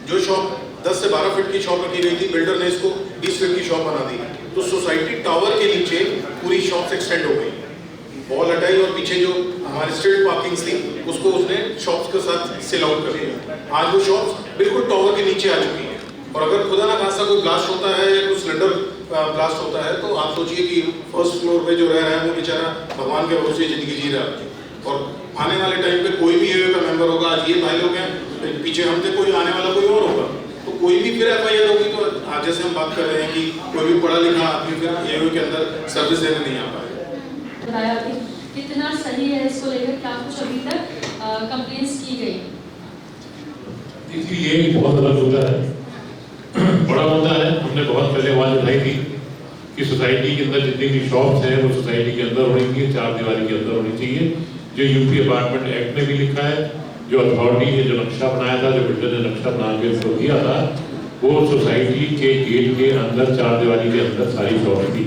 जो शॉप 10 से 12 फीट की शॉप रखी गई थी, बिल्डर ने इसको 20 फीट की शॉप बना दी। तो सोसाइटी टावर के नीचे पूरी शॉप्स एक्सटेंड हो गई, वॉल हटाई, और पीछे जो हमारी स्ट्रीट पार्किंग्स थी उसको उसने शॉप्स के साथ सेल आउट कर दिया। आज वो शॉप्स बिल्कुल टावर के नीचे आ चुकी हैं। और अगर खुदा ना खासा कोई ब्लास्ट होता है या कोई सिलेंडर ब्लास्ट होता है तो आप सोचिए कि फर्स्ट फ्लोर पे जो रह रहा है वो बेचारा भगवान के भरोसे जिंदगी जी रहा है। और आने वाले टाइम पे कोई भी एओए का मेंबर होगा, आज ये भाई लोग हैं, पीछे हम थे, कोई आने वाला कोई और होगा, तो कोई भी फिर एफआईआर होगी। तो आज जैसे हम बात कर रहे हैं कि कोई भी पढ़ा लिखा आदमी फिर एओए के अंदर सर्विस देने नहीं आ पाएगा। कितना सही है इसको लेकर, क्या कुछ अभी तक कंप्लेंट्स की गई? देखिए ये बहुत गलत मुद्दा है, बड़ा मुद्दा है। हमने बहुत पहले आवाज उठाई थी कि सोसाइटी के अंदर जितनी भी शॉप्स हैं वो सोसाइटी के अंदर होनी चाहिए, 4 दीवारी के अंदर होनी चाहिए, जो यूपी अपार्टमेंट एक्ट में भी लिखा है। जो अथॉरिटी ने जो नक्शा बनाया था, जो बिल्डर ने नक्शा बना के उसको दिया था, वो सोसाइटी के गेट के अंदर 4 दीवारी के अंदर सारी शॉप्स थी।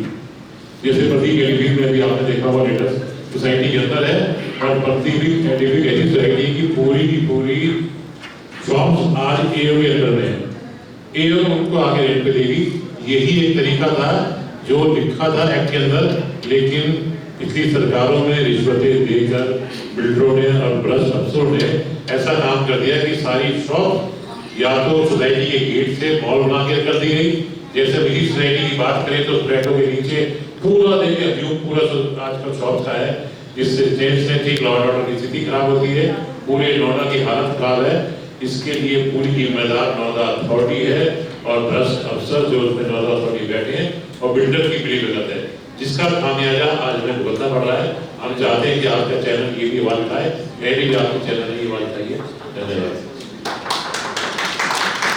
जैसे प्रतीक एलिफिक में भी आपने देखा हुआ लेटेस्ट सोसाइटी के अंदर है, और प्रतीक एलिफिक ऐसी सोसाइटी की पूरी शॉप्स आज एओ के अंदर में है। एओ उनको आगे रेट पे देगी, यही एक तरीका था जो लिखा था एक्ट के अंदर, लेकिन पिछली सरकारों में रिश्वतें देकर बिल्डरों ने और भ्रष्ट अफसरों ने ऐसा काम कर दिया कि सारी शॉप या तो सोसाइटी के गेट से मॉल बना के कर दी गई। जैसे मिली सोसाइटी की बात करें तो फ्लैटों के नीचे पूरा देखिए व्यू पूरा आजकल शॉप का है, जिससे जेंट्स ने ठीक लॉ एंड ऑर्डर की स्थिति खराब होती है, पूरे नोएडा की हालत खराब है। इसके लिए पूरी जिम्मेदार नोएडा अथॉरिटी है और भ्रष्ट अफसर जो उसमें नोएडा अथॉरिटी बैठे हैं और बिल्डर की बड़ी गलत है, जिसका खामियाजा आज हमें भुगतना पड़ रहा है। हम चाहते हैं कि आपका चैनल ये भी आवाज उठाए, मेरी भी आपके चैनल ने ये आवाज उठाइए। धन्यवाद।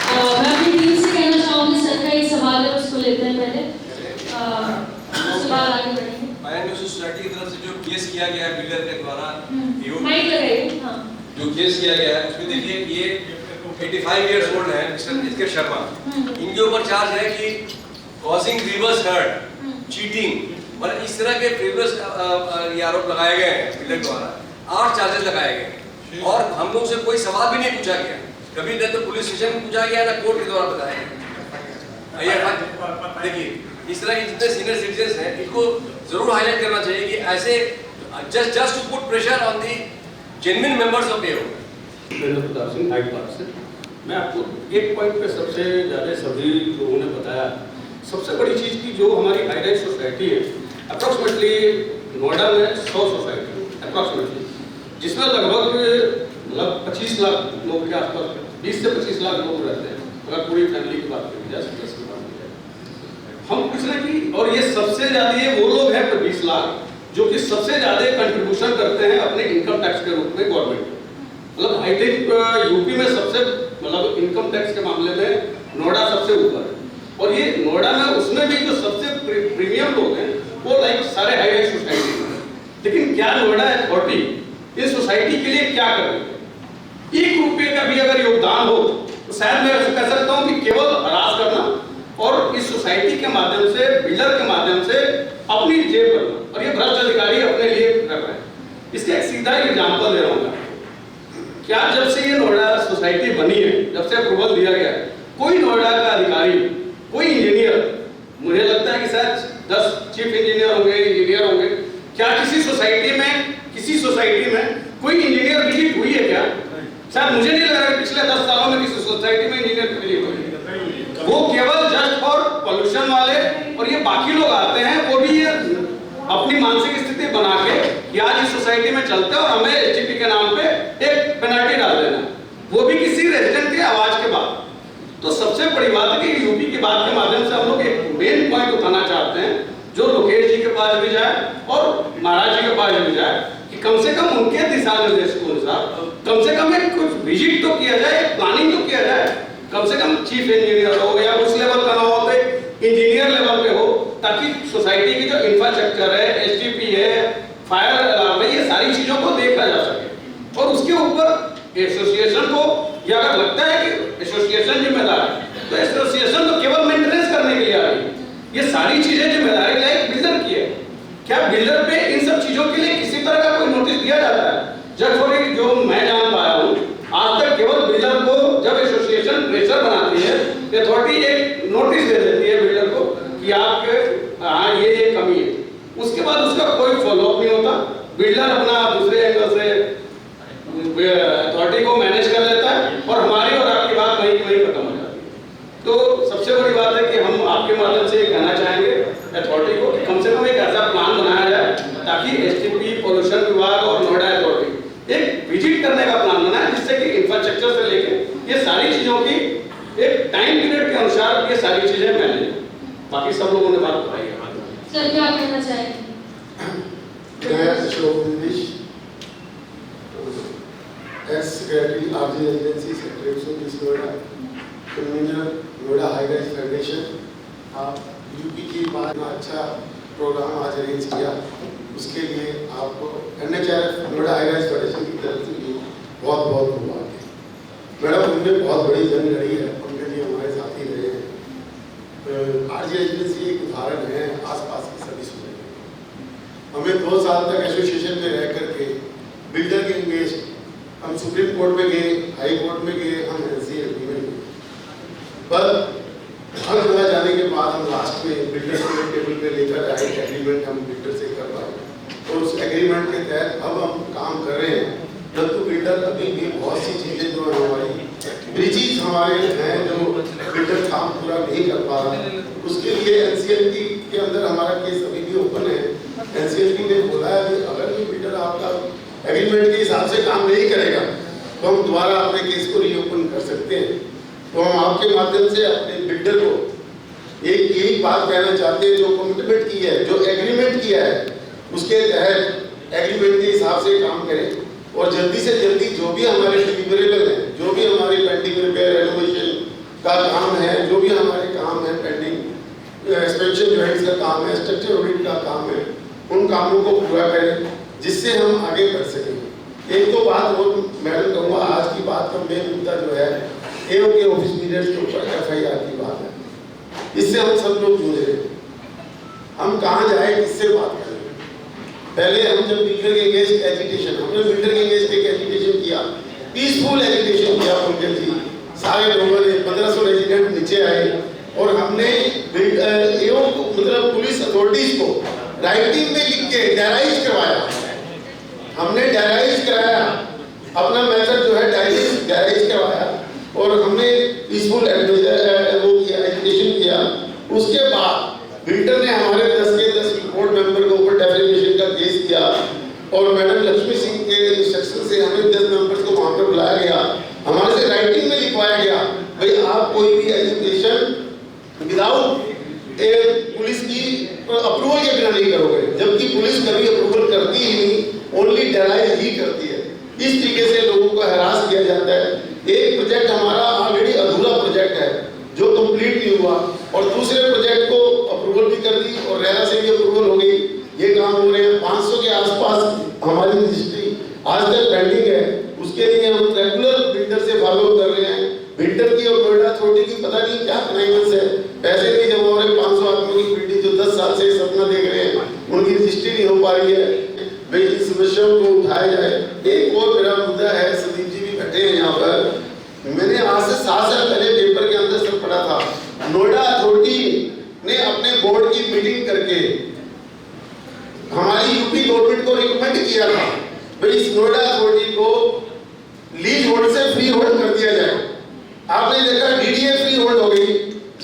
मैं अपनी टीम से कहना चाहूंगी, सर का एक सवाल है उसको लेते हैं पहले, उसके बाद आगे बढ़ेंगे। सोसाइटी की तरफ से जो केस किया गया है बिल्डर के द्वारा, माइक लगाइए, हाँ, जो केस किया गया है उसमें देखिए ये 85 इयर्स ओल्ड है इसके शर्मा, इनके ऊपर चार्ज है कि कॉजिंग ग्रीवियस हर्ट, चीटिंग और इस तरह के प्रीवियस ये आरोप लगाए गए हैं बिल्डर द्वारा। 8 चार्जेस लगाए गए और हम लोग से कोई सवाल भी नहीं पूछा गया, कभी न तो पुलिस स्टेशन में पूछा गया ना कोर्ट के द्वारा बताया गया। देखिए इस तरह के जितने सीनियर सिटीजन हैं इनको जरूर हाईलाइट करना चाहिए कि ऐसे just to put pressure on the genuine members of AO. Pratap Singh Height Park से मैं आपको एक पॉइंट पे सबसे ज़्यादा सभी लोगों ने बताया, सबसे बड़ी चीज़ की जो हमारी हाई राइज सोसाइटी है, अप्रॉक्सीमेटली नोएडा में 100 सोसाइटी अप्रॉक्सीमेटली, जिसमें लगभग 25 लाख लोग के आसपास 20 से 25 लाख लोग रहते हैं, अगर पूरी फैमिली की बात करी जाए, 10 की बात की जाए। हम पूछ रहे कि और ये सबसे ज़्यादा वो लोग हैं 20 लाख जो कि सबसे ज़्यादा कंट्रीब्यूशन करते हैं अपने इनकम टैक्स के रूप में गवर्नमेंट। मतलब आई थिंक यूपी में सबसे मतलब इनकम टैक्स के मामले में नोएडा सबसे ऊपर है, और ये नोएडा में उसमें भी जो सबसे प्रीमियम लोग हैं वो लाइक सारे हाई राइज सोसाइटी हैं। लेकिन क्या नोएडा अथॉरिटी इस सोसाइटी के लिए क्या कर रही है? 1 रुपये का भी अगर योगदान हो तो शायद मैं ऐसा कह सकता हूँ कि केवल हरास करना और इस सोसाइटी के माध्यम से, बिल्डर के माध्यम से अपनी जेब करना, और ये भ्रष्ट अधिकारी अपने लिए कर रहे हैं। इसका एक सीधा एग्जाम्पल दे रहा हूँ। क्या जब से ये नोएडा सोसाइटी बनी है, जब से अप्रूवल दिया गया है, कोई नोएडा का अधिकारी, कोई इंजीनियर, मुझे लगता है कि शायद 10 चीफ इंजीनियर होंगे, इंजीनियर होंगे, क्या किसी सोसाइटी में कोई इंजीनियर विजिट हुई है क्या? शायद मुझे नहीं लग रहा कि पिछले 10 सालों में किसी सोसाइटी में इंजीनियर विजिट हुई है। वो केवल जस्ट फॉर पोल्यूशन वाले और ये बाकी लोग आते हैं, वो भी ये अपनी मानसिक स्थिति बना के कि आज इस सोसाइटी में चलते हैं और हमें एसटीपी के नाम पे एक पेनल्टी डाल देना, वो भी किसी रेजिडेंट के आवाज के बाद। तो सबसे बड़ी बात है कि यूपी की बात के माध्यम से हम लोग एक मेन पॉइंट उठाना चाहते हैं, जो लोकेश जी के पास भी जाए और महाराज जी के पास भी जाए, कि कम से कम उनके दिशा निर्देश के अनुसार कम से कम एक कुछ विजिट तो किया जाए, प्लानिंग तो किया जाए, कम से कम चीफ इंजीनियर हो या उस लेवल का ना हो तो इंजीनियर लेवल पे हो, ताकि सोसाइटी की जो इंफ्रास्ट्रक्चर है, एसटीपी है, फायर अलार्म है, ये सारी चीजों को देखा जा सके। और उसके ऊपर एसोसिएशन को या अगर लगता है कि एसोसिएशन जिम्मेदार है तो एसोसिएशन तो केवल मेंटेनेंस करने के लिए आ रही है, ये सारी चीजें जिम्मेदारी लायक बिल्डर की है। क्या बिल्डर पे इन सब चीजों के लिए किसी तरह का कोई नोटिस दिया जाता है? जब थोड़ी जो मैं जान पाया हूँ आज तक केवल बिल्डर को जब एसोसिएशन प्रेशर बनाती है, अथॉरिटी एक नोटिस दे देती है बिल्डर को कि आपके हाँ ये कमी है, उसके बाद उसका कोई फॉलोअप नहीं होता। बिल्डर अपना दूसरे एंगल से अथॉरिटी को मैनेज कर लेता है और हमारी और आपकी बात वहीं खत्म हो जाती है। तो सबसे बड़ी बात है कि हम आपके माध्यम से कहना चाहेंगे अथॉरिटी को कि कम से कम एक ऐसा प्लान बनाया जाए ताकि एसटीपी, पोल्यूशन विभाग और नोएडा अथॉरिटी एक विजिट करने का प्लान बनाए, जिससे कि इंफ्रास्ट्रक्चर से लेके ये सारी चीजों की एक टाइम पीरियड के अनुसार ये सारी चीजें मैनेज। बाकी सब लोगों ने बात बताई है। सर क्या कहना चाहेंगे? As secretary RG residency secretary Noida, convenor Noida high rise federation. आप यूपी की बात में अच्छा प्रोग्राम आज अरेंज किया, उसके लिए आपको एनएचआरएफ नोएडा हाई राइज फेडरेशन की तरफ से बहुत बहुत धन्यवाद। मैडम उनने बहुत बड़ी जंग लड़ी है, उनके लिए हमारे साथ ही रहे हैं। आरजी रेजिडेंसी एक उदाहरण है आसपास की सभी सुविधाएं। हमें 2 साल तक एसोसिएशन में रह करके बिल्डर के इंगेज, हम सुप्रीम कोर्ट में गए, हाई कोर्ट में गए, हम एनसीएलटी में गए, पर हर जगह जाने के बाद बाद हम लास्ट में बिल्डर के टेबल पे लेकर आए, एग्रीमेंट हम बिल्डर से कर पाए और उस एग्रीमेंट के तहत अब हम काम कर रहे हैं। परंतु बिल्डर अभी भी बहुत सी चीज़ें जो हमारी ब्रिजेज हमारे हैं जो बिल्डर काम पूरा नहीं कर पा रहा, उसके लिए NCLT के अंदर हमारा केस अभी भी ओपन है। NCLT ने बोला है कि अगर कोई बिल्डर आपका एग्रीमेंट के हिसाब से काम नहीं करेगा तो हम दोबारा अपने केस को रीओपन कर सकते हैं। तो हम आपके माध्यम से अपने बिल्डर को एक यही बात कहना चाहते हैं, जो कमिटमेंट की है, जो एग्रीमेंट किया है, उसके तहत एग्रीमेंट के हिसाब से काम करें और जल्दी से जल्दी जो भी हमारे डिलीवरेबल हैं, जो भी हमारे पेंडिंग रिपेयर रेनोवेशन का काम है, जो भी हमारे काम है पेंडिंग एक्सपेंशन जॉइंट्स का काम है, स्ट्रक्चर ऑडिट का काम है, उन कामों को पूरा करें जिससे हम आगे बढ़ सकें। एक तो बात और मैडम कहूँगा, आज की बात का मेन मुद्दा जो है AO के ऑफिस पीरियड्स के ऊपर FIR की बात है। इससे हम सब लोग जूझ रहे हैं, हम कहाँ जाए, किससे बात करें। पहले हम जब बिल्डर के अगेंस्ट एजिटेशन, हमने बिल्डर के अगेंस्ट एक एजिटेशन किया, पीसफुल एजिटेशन किया पंकज जी, सारे लोगों ने 1500 रेजिडेंट नीचे आए और हमने AO को मतलब पुलिस अथॉरिटीज को राइटिंग में लिख के डायराइज करवाया, हमने डायराइज कराया, अपना मेथड जो है डायराइज करवाया और हमने पीसफुल वो किया, एजुकेशन किया। उसके बाद बिल्डर ने हमारे 10 के 10 रिपोर्ट मेंबर के ऊपर डेफेमेशन का केस किया और मैडम लक्ष्मी सिंह के इंस्ट्रक्शन से हमें 10 मेंबर्स को वहां पर बुलाया गया, हमारे से राइटिंग में लिखवाया गया भाई आप कोई भी एजुकेशन विदाउट पुलिस की अप्रूवल के बिना नहीं करोगे, जबकि पुलिस कभी अप्रूवल करती ही नहीं, ओनली डायराइज ही करती है। इस तरीके से लोगों को हरास किया जाता है। एक प्रोजेक्ट हमारा ऑलरेडी अधूरा प्रोजेक्ट है जो कंप्लीट नहीं हुआ और दूसरे प्रोजेक्ट को अप्रूवल भी कर दी और रेरा से भी अप्रूवल हो गई, ये काम हो रहे हैं। 500 के आसपास हमारी रजिस्ट्री आज तक पेंडिंग है, उसके लिए हम रेगुलर बिल्डर से फॉलो कर रहे हैं। बिल्डर की और नोएडा अथॉरिटी की पता नहीं क्या कनेक्शन है, पैसे नहीं जमा हो रहे, 500 आदमियों की बिल्डिंग जो 10 साल से सपना देख रहे हैं उनकी रजिस्ट्री नहीं हो पा रही है, भाई इन समस्याओं को उठाया जाए। एक और मेरा मुद्दा है, संदीप जी भी बैठे हैं यहाँ पर, मैंने आज से 7 साल पहले पेपर के अंदर सब पढ़ा था, नोएडा अथॉरिटी ने अपने बोर्ड की मीटिंग करके हमारी यूपी गवर्नमेंट को रिकमेंड किया था भाई इस नोएडा अथॉरिटी को लीज होल्ड से फ्री होल्ड कर दिया जाए। आपने देखा DDA फ्री होल्ड हो गई,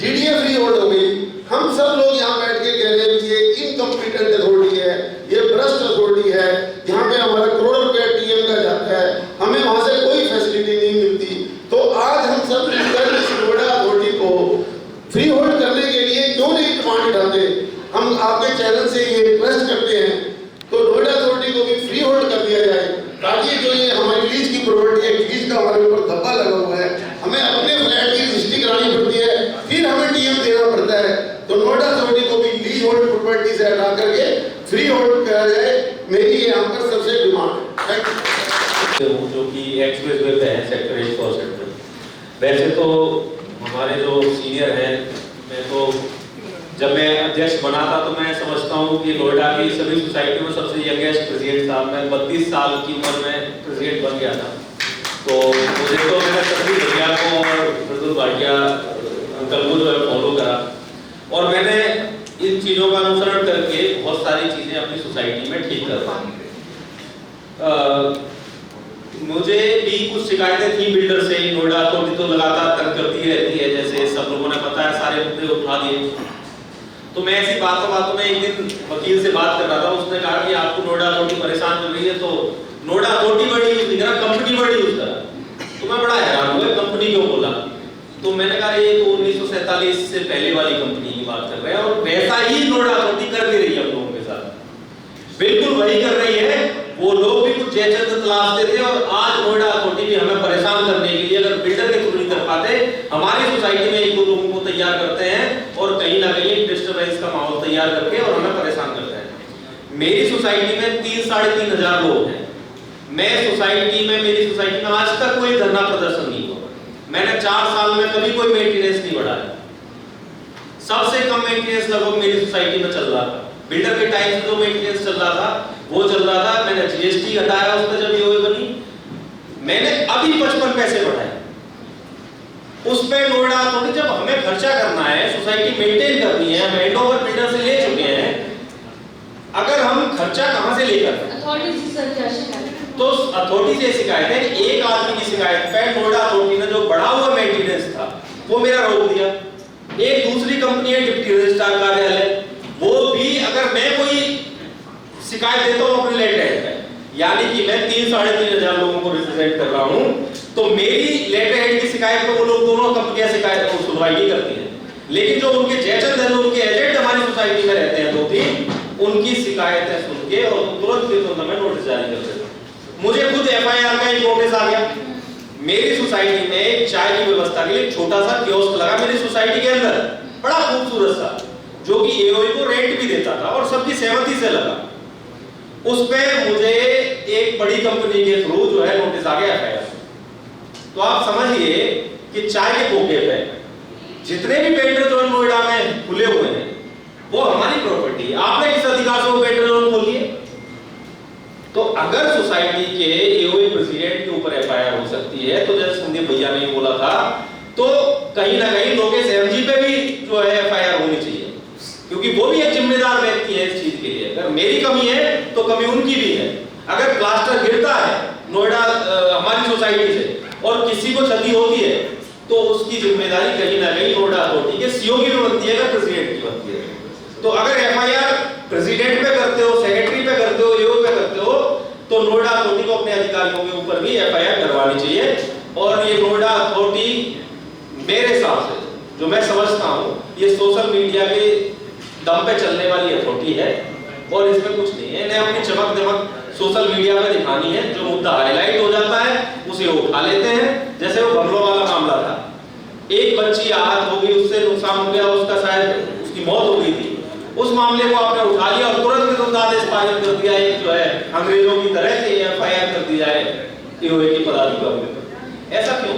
GDA फ्री होल्ड हो गई। हम सब लोग यहाँ बैठ के कह रहे हैं कि ये इनकम्पिटेंट अथॉरिटी है, ये भ्रष्ट अथॉरिटी है, यहाँ पे हमारा करोड़ रुपया TM का जाता है, हमें वहां से कोई फैसिलिटी नहीं मिलती। तो आज हम सब मिलकर इस नोएडा अथॉरिटी को फ्री होल्ड करने के लिए क्यों नहीं डिमांड उठाते। हम आपके चैनल से ये रिक्वेस्ट करते हैं तो नोएडा अथॉरिटी को भी फ्री होल्ड कर दिया जाए, ताकि जो ये हमारी लीज की प्रॉपर्टी है, लीज का हमारे ऊपर धब्बा लगा हुआ है, हमें अपने फ्लैट की रजिस्ट्री करानी पड़ती है, फिर हमें TM देना पड़ता है। तो नोएडा अथॉरिटी को भी लीज होल्ड प्रॉपर्टी से हटा करके फ्री होल्ड करा जाए, मेरी यहाँ पर सबसे डिमांड है। जो कि एक्सप्रेस वे पे है सेक्टर 1 और सेक्टर, वैसे तो हमारे जो सीनियर हैं, मैं तो जब मैं अध्यक्ष बना था तो मैं समझता हूँ कि नोएडा की सभी सोसाइटियों में सबसे यंगेस्ट प्रेसिडेंट था। मैं 32 साल की उम्र में प्रेसिडेंट बन गया था। तो मुझे तो मैंने सभी भैया को और प्रदुल भाटिया अंकल को जो है फॉलो करा और मैंने इन चीज़ों का अनुसरण करके बहुत सारी चीज़ें अपनी सोसाइटी में ठीक करवा। मुझे भी कुछ शिकायतें थी बिल्डर से, नोएडा अथॉरिटी तो लगातार तंग करती रहती है, जैसे सब लोगों ने बताया, सारे मुद्दे उठा दिए। तो मैं ऐसी बातों में एक दिन वकील से बात कर रहा था, उसने कहा कि आपको नोएडा अथॉरिटी परेशान कर रही है, तो नोएडा अथॉरिटी वर्ड यूज नहीं करा, कंपनी वर्ड यूज करा। तो मैं बड़ा हैरान हुआ, कंपनी क्यों बोला। तो मैंने कहा ये तो 1947 से पहले वाली कंपनी की बात कर रहे हैं और वैसा ही नोएडा अथॉरिटी कर भी रही है हम लोगों के साथ, बिल्कुल वही कर रही है। वो लोग भी कुछ जयचंद तलाशते थे और आज नोएडा अथॉरिटी भी हमें परेशान करने के लिए अगर बिल्डर के थ्रू नहीं कर पाते, हमारी सोसाइटी में एक दो लोगों को तैयार करते हैं और कहीं ना कहीं डिस्टर्बेंस का माहौल तैयार करके और हमें परेशान करते हैं। मेरी सोसाइटी में 3-3.5 हजार लोग हैं। मेरी सोसाइटी में आज तक कोई धरना प्रदर्शन नहीं हुआ। मैंने 4 साल में कभी कोई मेंटेनेंस नहीं बढ़ाया। सबसे कम मेंटेनेंस लगभग मेरी सोसाइटी में चल रहा था। बिल्डर के टाइम से जो मेंटेनेंस चल रहा था वो चल रहा था। मैंने GST हटाया उस पर जब ये बनी, मैंने अभी 55 पैसे बढ़ाए। उस पे नोएडा अथॉरिटी, जब हमें खर्चा करना है, सोसाइटी मेंटेन करनी है, हम हैंड ओवर बिल्डर से ले चुके हैं, अगर हम खर्चा कहां से लेकर तो अथॉरिटी से शिकायत है। एक आदमी की शिकायत पे नोएडा अथॉरिटी ने जो बढ़ा हुआ मेंटेनेंस था वो मेरा रोक दिया। एक दूसरी कंपनी है डिप्टी रजिस्ट्रार कार्यालय, वो भी अगर मैं कोई शिकायत देता हूँ अपने लेटर हेड पे, यानी कि मैं 3-3.5 लोगों को रिप्रेजेंट कर रहा हूँ, तो मेरी लेटर हेड की शिकायत पे वो लोग दोनों कंपनियां शिकायत को सुनवाई नहीं करती हैं, लेकिन जो उनके जयचंद है, जो उनके एजेंट हमारी सोसाइटी में रहते हैं 2-3, उनकी शिकायतें सुन के और तुरंत के तुरंत हमें नोटिस जारी कर देते हैं। मुझे खुद एफआईआर का एक नोटिस आ गया। मेरी सोसाइटी में एक चाय की व्यवस्था के लिए छोटा सा कियोस्क लगा मेरी सोसाइटी के अंदर, बड़ा खूबसूरत सा, जो कि एओए को रेंट भी देता था और सबकी सहमति से लगा। उस पे मुझे एक बड़ी कंपनी के थ्रू जो है नोटिस आ गया है। तो आप समझिए कि चाय के कोके पे जितने भी वेंडर जोन नोएडा में खुले हुए हैं वो हमारी प्रॉपर्टी है। आपने किस अधिकार से वो वेंडर जोन खोली है? तो अगर सोसाइटी के एओए प्रेसिडेंट के ऊपर एफआईआर हो सकती है, तो जैसे संदीप भैया ने बोला था, तो कहीं ना कहीं लोकेश एमजी पे भी जो है एफआईआर होनी चाहिए, क्योंकि वो भी एक जिम्मेदार व्यक्ति है इस चीज के लिए। अगर मेरी कमी है तो कमी उनकी भी है। अगर प्लास्टर गिरता है नोएडा हमारी सोसाइटी से और किसी को क्षति होती है, तो उसकी जिम्मेदारी कहीं ना कहीं नोएडा अथॉरिटी के सीओ की भी बनती है, प्रेसिडेंट की बनती है। तो अगर एफआईआर प्रेसिडेंट पे करते हो, सेक्रेटरी पे करते हो, एओ पे करते हो, तो नोएडा अथॉरिटी को अपने अधिकारियों के ऊपर भी एफआईआर करवानी चाहिए। और ये नोएडा अथॉरिटी मेरे हिसाब से जो मैं समझता हूँ, ये सोशल मीडिया के दम पे चलने वाली अथॉरिटी है और इसमें कुछ नहीं है। इन्हें अपनी चमक दमक सोशल मीडिया पे दिखानी है, जो मुद्दा हाईलाइट हो जाता है उसे उठा लेते हैं। जैसे वो बंगलों वाला मामला था, एक बच्ची आहत हो गई, उससे नुकसान हो गया, उसका शायद उसकी मौत हो गई थी, उस मामले को आपने उठा लिया और तुरंत तुरंत आदेश पारित कर दिया, एक जो है अंग्रेजों की तरह से एफआईआर कर दी जाए एओए की पदाधिकारियों पर। ऐसा क्यों?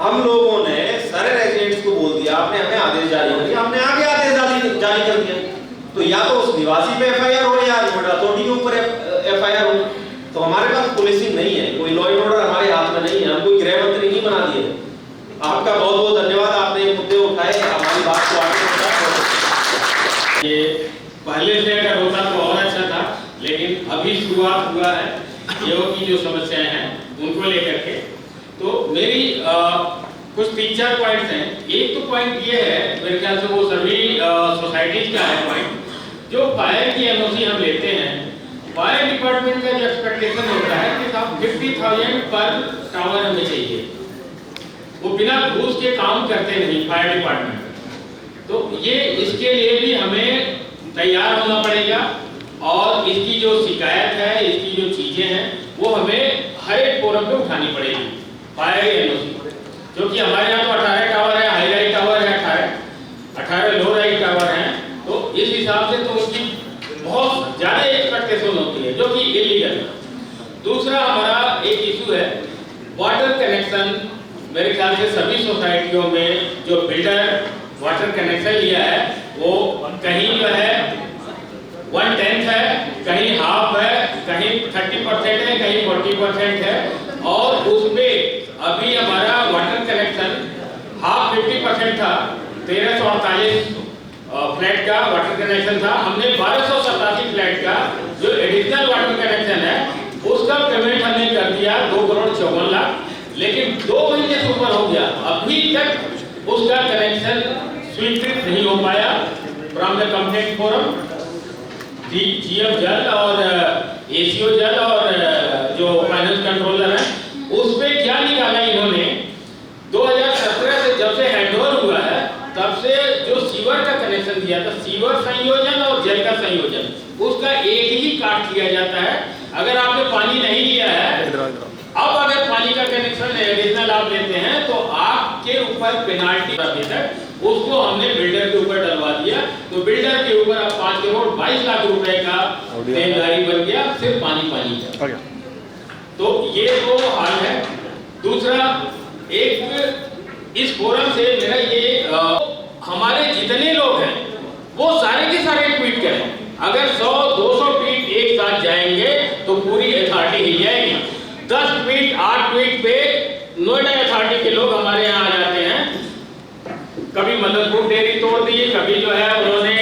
हम लोगों ने सारे रेजिडेंट्स को बोल दिया, आपने हमें आदेश जारी कर दिया, हमने आगे आदेश जारी कर दिया, तो या तो उस निवासी पे एफआईआर हो या नोएडा अथॉरिटी के ऊपर एफआईआर हो। तो हमारे पास पुलिसिंग नहीं है, कोई लॉ एंड ऑर्डर हमारे हाथ में नहीं है, हम कोई गृह मंत्री नहीं बना दिए। आपका बहुत बहुत धन्यवाद, आपने ये मुद्दे उठाए, हमारी बात को आगे बढ़ाया। ये पहले से अगर होता तो और अच्छा था, लेकिन अभी शुरुआत हुआ है एओ की जो समस्याएं हैं उनको लेकर के। तो मेरी कुछ 3-4 पॉइंट्स हैं। एक तो पॉइंट ये है, मेरे ख्याल से वो सभी सोसाइटीज का है पॉइंट, जो फायर की एनओसी हम लेते हैं, फायर डिपार्टमेंट का जो एक्सपेक्टेशन होता है कि साहब 50,000 पर टावर हमें चाहिए, वो बिना घूस के काम करते नहीं फायर डिपार्टमेंट। तो ये इसके लिए भी हमें तैयार होना पड़ेगा और इसकी जो शिकायत है, इसकी जो चीजें हैं, वो हमें हर एक फोरम पे उठानी पड़ेगी। फायर एनओसी जो कि हमारे यहाँ तो 18 टावर है, हाई राइज टावर है 18 लो राइज टावर हैं, तो इस हिसाब से तो उनकी बहुत ज्यादा एक्सपेक्टेशन होती है, जो कि इलीगल है। दूसरा हमारा एक इशू है वाटर कनेक्शन। मेरे ख्याल से सभी सोसाइटियों में जो बिल्डर वाटर कनेक्शन लिया है, वो कहीं जो है 1/10 है, कहीं हाफ है, कहीं 30% है, कहीं 40% है, और उसमें अभी हमारा वाटर कनेक्शन हाफ 50% था, 1348 फ्लैट का वाटर कनेक्शन था। हमने 1287 फ्लैट का जो एडिशनल वाटर कनेक्शन है उसका पेमेंट हमने कर दिया 2,54,00,000, लेकिन 2 महीने से ऊपर हो गया, अभी तक उसका कनेक्शन स्वीकृत नहीं हो पाया। From the complaint forum GM जल और एसीओ जल और जो फाइनेंस कंट्रोलर है, उस पे क्या निकाला इन्होंने 2017 से जब से हैंडओवर हुआ है तब से जो सीवर का कनेक्शन दिया था, सीवर संयोजन और जल का संयोजन, उसका एक ही काट लिया जाता है। अगर आपने पानी नहीं लिया है, अब अगर पानी का कनेक्शन एडिशनल आप लेते हैं तो आपके ऊपर पेनाल्टी अभी तक उसको हमने बिल्डर के ऊपर डलवा दिया। तो बिल्डर के ऊपर अब 5 करोड़ 22 लाख रुपए का देनदारी बन गया, सिर्फ पानी का। तो ये तो हाल है। दूसरा, एक इस फोरम से मेरा ये हमारे जितने लोग हैं वो सारे के सारे ट्वीट करें। अगर 100-200 ट्वीट एक साथ जाएंगे तो पूरी अथॉरिटी हिल जाएगी। 10 ट्वीट 8 ट्वीट पे नोएडा अथॉरिटी के लोग हमारे यहाँ आ जाते हैं। कभी मदनपुर डेयरी तोड़ दी, कभी जो है उन्होंने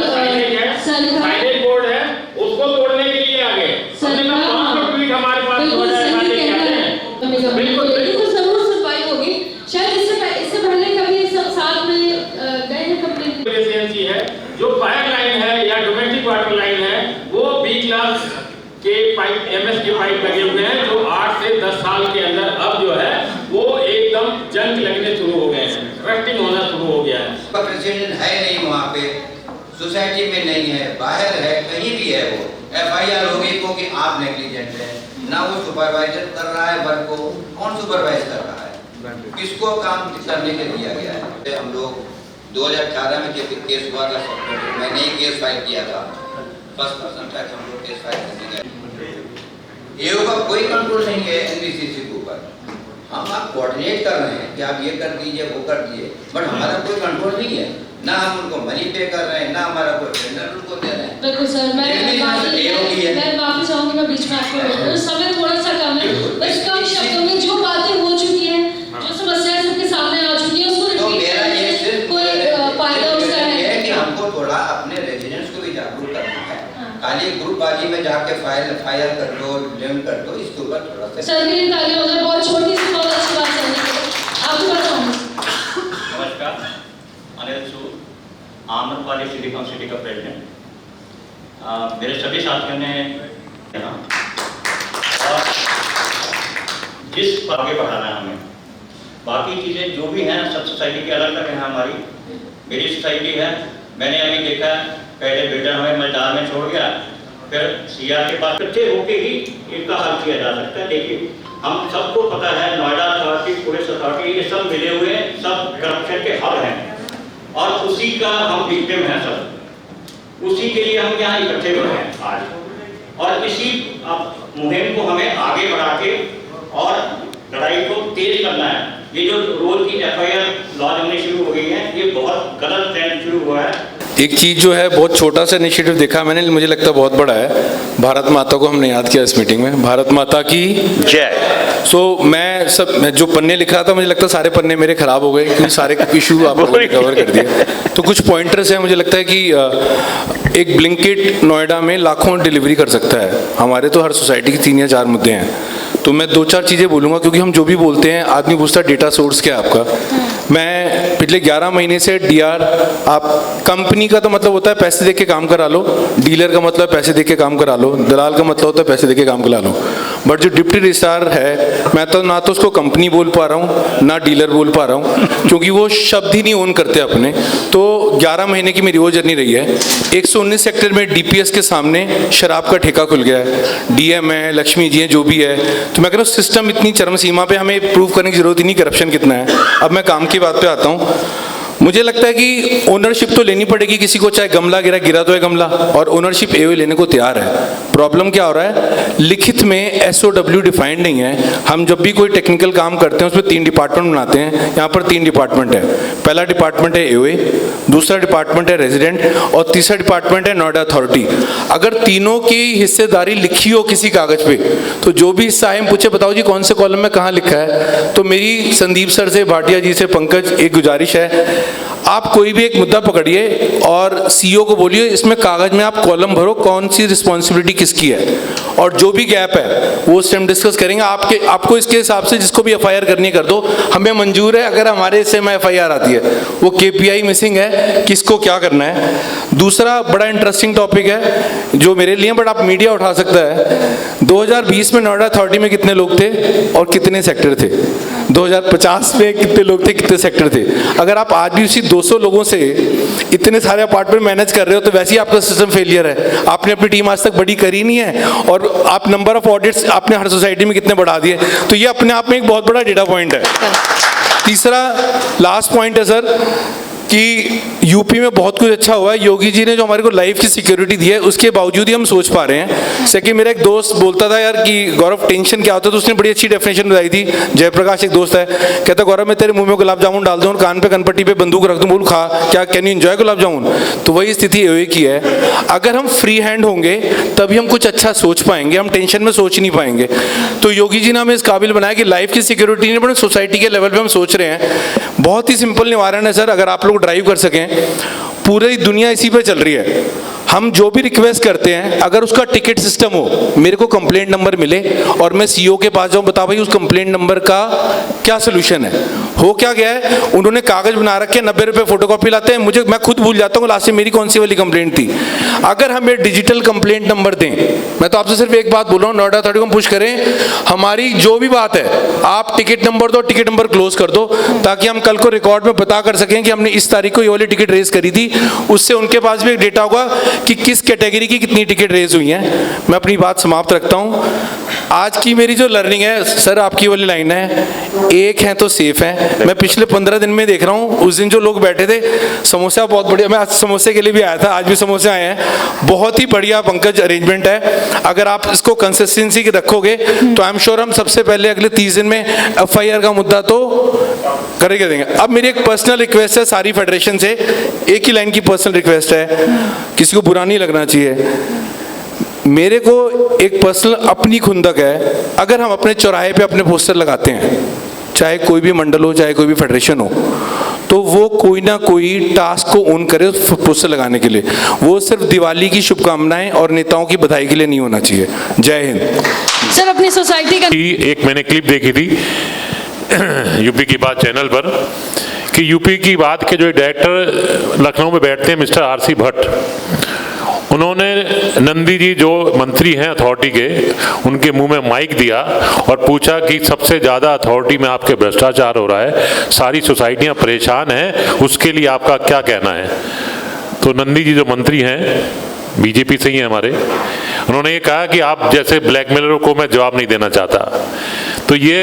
साइलेज बोर्ड है उसको तोड़ने के लिए आ गए। ट्वीट हमारे पास बिल्कुल जरूर सुनवाई होगी। शायद इससे पहले कभी सब साथ में गए हैं कंप्लेंट। एफिशिएंसी है जो फायर लाइन है या डोमेस्टिक वाटर लाइन है वो बी क्लास के पाइप एमएस के पाइप लगे हुए हैं जो 8 से 10 साल के अंदर अब जो है वो एकदम जंग लगने शुरू हो गए हैं, रस्टिंग होना शुरू हो गया है। प्रेसिडेंट है नहीं वहाँ पे, सोसाइटी में नहीं है, बाहर है, कहीं भी है वो एफआईआर हो गई क्योंकि आप नेग्लिजेंट है, ना वो सुपरवाइजर कर रहा है वर्क को, कौन सुपरवाइज कर रहा है, किसको काम करने के दिया गया है। हम लोग 2018 में जब केस हुआ था मैंने ही केस फाइल किया था, फर्स्ट पर्सन टैक्स हम लोग केस फाइल करने गए। एओ का कोई कंट्रोल नहीं है एनबीसीसी के ऊपर, हम आप कोऑर्डिनेट कर रहे हैं कि आप ये कर दीजिए वो कर दीजिए, बट हमारा कोई कंट्रोल नहीं है, ना हम उनको मनी पे कर रहे हैं, ना हमारा कोई टेंडर उनको दे रहे हैं। बिल्कुल सर, मैं माफी चाहूंगी, मैं बीच में आपको रोक रही हूं, समय थोड़ा सा कम है, बस कम शब्दों में जो बातें हो चुकी हैं, जो समस्याएं सबके सामने आ चुकी हैं उसको तो मेरा ये सिर्फ कोई फायदा उसका है कि हमको थोड़ा अपने रेजिडेंट्स को भी जागरूक करना है, खाली ग्रुपबाजी में जाके फायर कर दो, ब्लेम कर दो, इसके ऊपर थोड़ा सा सर के लिए तालियां हो जाए, बहुत छोटी सी बहुत अच्छी बात है। आपको बताऊंगी। नमस्कार, अनिल सूद, आम्रपाली सिटी कम सिटी का प्रेसिडेंट। मेरे सभी साथियों ने यहाँ और जिस पर आगे बढ़ाना है हमें, बाकी चीज़ें जो भी हैं सब सोसाइटी के अलग अलग हैं। हमारी मेरी सोसाइटी है, मैंने अभी देखा पहले बिल्डर हमें मैदान में छोड़ गया, फिर सीआर के पास इकट्ठे होके ही इनका हल किया जा सकता है। देखिए हम सबको पता है नोएडा अथॉरिटी, पुलिस अथॉरिटी, ये सब मिले हुए सब करप्शन के हब हैं और उसी का हम विक्टिम हैं सब, उसी के लिए हम यहाँ इकट्ठे हुए हैं आज, और इसी मुहिम को हमें आगे बढ़ा के और लड़ाई को तेज करना है। ये जो रोज की एफआईआर लॉन्च होनी शुरू हो गई है, ये बहुत गलत ट्रेंड शुरू हुआ है। एक चीज़ जो है बहुत छोटा सा इनिशिएटिव देखा मैंने, मुझे लगता है बहुत बड़ा है। भारत माता को हमने याद किया इस मीटिंग में, भारत माता की जय। मैं जो पन्ने लिख रहा था, मुझे लगता है सारे पन्ने मेरे खराब हो गए क्योंकि सारे इशू आप लोगों ने कवर कर दिए। तो कुछ पॉइंटर्स हैं, मुझे लगता है कि एक ब्लिंकिट नोएडा में लाखों डिलीवरी कर सकता है। हमारे तो हर सोसाइटी के 3 या 4 मुद्दे हैं, तो मैं 2-4 चीज़ें बोलूँगा क्योंकि हम जो भी बोलते हैं आदमी पूछता है डेटा सोर्स क्या है आपका। मैं पिछले 11 महीने से डीआर, आप कंपनी का तो मतलब होता है पैसे दे के काम करा लो, डीलर का मतलब पैसे दे के काम करा लो, दलाल का मतलब होता है पैसे दे के काम करा लो, बट जो डिप्टी रजिस्ट्रार है मैं तो ना तो उसको कंपनी बोल पा रहा हूँ ना डीलर बोल पा रहा हूँ क्योंकि वो शब्द ही नहीं ओन करते अपने। तो 11 महीने की मेरी वो जर्नी रही है। 119 सेक्टर में डीपीएस के सामने शराब का ठेका खुल गया है, डीएम है, लक्ष्मी जी हैं, जो भी है। तो मैं कह रहा हूँ सिस्टम इतनी चरम सीमा पे, हमें प्रूव करने की जरूरत ही नहीं करप्शन कितना है। अब मैं काम की बात पे आता हूँ। मुझे लगता है कि ओनरशिप तो लेनी पड़ेगी किसी को, चाहे गमला गिरा तो है गमला, और ओनरशिप एओए लेने को तैयार है। प्रॉब्लम क्या हो रहा है, लिखित में एसओडब्ल्यू डिफाइंड नहीं है। हम जब भी कोई टेक्निकल काम करते हैं उसमें 3 डिपार्टमेंट बनाते हैं, यहाँ पर 3 डिपार्टमेंट है। पहला डिपार्टमेंट है एओए, दूसरा डिपार्टमेंट है रेजिडेंट, और तीसरा डिपार्टमेंट है नोएडा अथॉरिटी। अगर तीनों की हिस्सेदारी लिखी हो किसी कागज पे, तो जो भी हिस्सा है पूछे बताओ जी कौन से कॉलम में कहाँ लिखा है। तो मेरी संदीप सर से, भाटिया जी से, पंकज, एक गुजारिश है, आप कोई भी एक मुद्दा पकड़िए और सीईओ को बोलिए इसमें कागज में आप कॉलम भरो कौन सी रिस्पॉन्सिबिलिटी किसकी है, और जो भी गैप है वो उस टाइम डिस्कस करेंगे। आपको इसके हिसाब से जिसको भी एफआईआर करनी कर दो, हमें मंजूर है अगर हमारे हिस्से में एफआईआर आती है। वो केपीआई मिसिंग है, किसको क्या करना है। दूसरा बड़ा इंटरेस्टिंग टॉपिक है जो मेरे लिए, बट आप मीडिया उठा सकता है। 2020 में नोएडा अथॉरिटी में कितने लोग थे और कितने सेक्टर थे, 2050 में कितने लोग थे, कितने सेक्टर थे। अगर आप आज भी उसी 200 लोगों से इतने सारे अपार्टमेंट मैनेज कर रहे हो तो वैसे ही आपका सिस्टम फेलियर है। आपने अपनी टीम आज तक बड़ी करी नहीं है, और आप नंबर ऑफ ऑडिट्स आपने हर सोसाइटी में कितने बढ़ा दिए। तो ये अपने आप में एक बहुत बड़ा डेटा पॉइंट है। तीसरा लास्ट पॉइंट है सर, कि यूपी में बहुत कुछ अच्छा हुआ है। योगी जी ने जो हमारे को लाइफ की सिक्योरिटी दी है उसके बावजूद ही हम सोच पा रहे हैं। सेकंड, मेरा एक दोस्त बोलता था यार कि गौरव टेंशन क्या होता है, तो उसने बड़ी अच्छी डेफिनेशन बताई थी। जयप्रकाश एक दोस्त है, कहता गौरव मैं तेरे मुंह में गुलाब जामुन डाल दूं और कान पे कनपट्टी पे बंदूक रख दूं, बोल खा, क्या can you enjoy gulab jamun? तो वही स्थिति एओए की है। अगर हम फ्री हैंड होंगे तभी हम कुछ अच्छा सोच पाएंगे, हम टेंशन में सोच नहीं पाएंगे। तो योगी जी ने हमें इस काबिल बनाया कि लाइफ की सिक्योरिटी नहीं, बड़े सोसाइटी के लेवल पे हम सोच रहे हैं। बहुत ही सिंपल निवारण है सर, अगर आप लोग ड्राइव कर सकें। पूरी दुनिया इसी पे चल रही है। हम जो भी रिक्वेस्ट करते हैं, अगर उसका टिकट सिस्टम हो, मेरे को कंप्लेंट नंबर मिले और मैं सीईओ के पास जाऊं, बता भाई उस कंप्लेंट नंबर का क्या सोल्यूशन है। हो क्या गया है, उन्होंने कागज बना रखे, 90 रुपये फोटोकॉपी लाते हैं, मैं खुद भूल जाता हूँ लास्ट में मेरी कौन सी वाली कंप्लेंट थी। अगर हमें डिजिटल कंप्लेंट नंबर दें, मैं तो आपसे सिर्फ एक बात बोल रहा हूँ, नोएडा अथॉरिटी को पुश करें, हमारी जो भी बात है आप टिकट नंबर दो, टिकट नंबर क्लोज कर दो, ताकि हम कल को रिकॉर्ड में पता कर सकें कि हमने इस तारीख को ये वाली टिकट रेज करी थी। उससे उनके पास भी एक डेटा होगा कि किस कैटेगरी की कितनी टिकट रेज हुई हैं। मैं अपनी बात समाप्त रखता हूँ। आज की मेरी जो लर्निंग है सर, आपकी वाली लाइन है, एक है तो सेफ है। मैं पिछले 15 दिन में देख रहा हूँ, उस दिन जो लोग बैठे थे, समोसा बहुत बढ़िया, मैं आज समोसे के लिए भी आया था, आज भी समोसे आए हैं, बहुत ही बढ़िया पंकज अरेंजमेंट है। अगर आप इसको कंसिस्टेंसी के रखोगे तो आई एम श्योर हम सबसे पहले अगले 30 दिन में एफआईआर का मुद्दा तो करके देंगे। अब मेरी एक पर्सनल रिक्वेस्ट है सारी फेडरेशन से, एक ही लाइन की पर्सनल रिक्वेस्ट है, किसी को बुरा नहीं लगना चाहिए। मेरे को एक पर्सनल अपनी खुंदक है, अगर हम अपने चौराहे पे अपने पोस्टर लगाते हैं, चाहे कोई भी मंडल हो, चाहे कोई भी फेडरेशन हो, तो वो कोई ना कोई टास्क को ऑन करे उस पोस्टर लगाने के लिए। वो सिर्फ दिवाली की शुभकामनाएं और नेताओं की बधाई के लिए नहीं होना चाहिए। जय हिंद। सर, अपनी सोसाइटी का एक मैंने क्लिप देखी थी यूपी की बात चैनल पर, कि यूपी की बात के जो डायरेक्टर लखनऊ में बैठते हैं मिस्टर आरसी भट्ट, उन्होंने नंदी जी जो मंत्री हैं अथॉरिटी के, उनके मुंह में माइक दिया और पूछा कि सबसे ज़्यादा अथॉरिटी में आपके भ्रष्टाचार हो रहा है, सारी सोसाइटियां परेशान हैं, उसके लिए आपका क्या कहना है। तो नंदी जी जो मंत्री हैं बीजेपी से ही हैं हमारे, उन्होंने ये कहा कि आप जैसे ब्लैकमेलरों को मैं जवाब नहीं देना चाहता। तो ये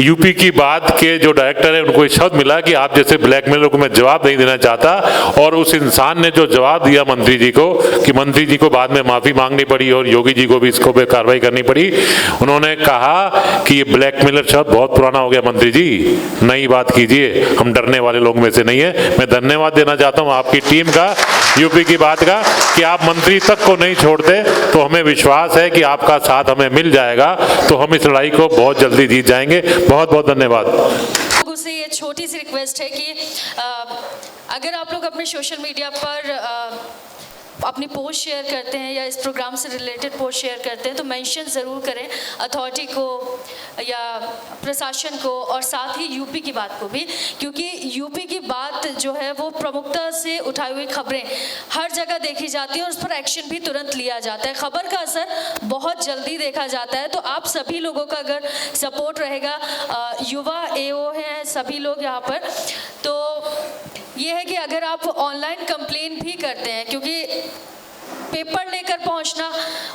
यूपी की बात के जो डायरेक्टर है उनको शब्द मिला कि आप जैसे ब्लैकमेलर को मैं जवाब नहीं देना चाहता। और उस इंसान ने जो जवाब दिया मंत्री जी को, कि मंत्री जी को बाद में माफ़ी मांगनी पड़ी और योगी जी को भी इसको पे कार्रवाई करनी पड़ी। उन्होंने कहा कि ये ब्लैकमेलर शब्द बहुत पुराना हो गया मंत्री जी, नई बात कीजिए, हम डरने वाले लोग में से नहीं है। मैं धन्यवाद देना चाहता हूँ आपकी टीम का, यूपी की बात का, कि आप मंत्री तक को नहीं छोड़ते। तो हमें विश्वास है कि आपका साथ हमें मिल जाएगा, तो हम इस लड़ाई को बहुत जल्दी जीत जाएंगे। बहुत बहुत धन्यवाद। लोगों से ये छोटी सी रिक्वेस्ट है कि अगर आप लोग अपने सोशल मीडिया पर अपनी पोस्ट शेयर करते हैं या इस प्रोग्राम से रिलेटेड पोस्ट शेयर करते हैं, तो मेंशन ज़रूर करें अथॉरिटी को या प्रशासन को, और साथ ही यूपी की बात को भी, क्योंकि यूपी की बात जो है वो प्रमुखता से उठाई हुई खबरें हर जगह देखी जाती हैं और उस पर एक्शन भी तुरंत लिया जाता है। खबर का असर बहुत जल्दी देखा जाता है। तो आप सभी लोगों का अगर सपोर्ट रहेगा, युवा एओ हैं सभी लोग यहाँ पर, तो ये है कि अगर आप ऑनलाइन कंप्लेन भी करते हैं, क्योंकि पेपर लेकर पहुंचना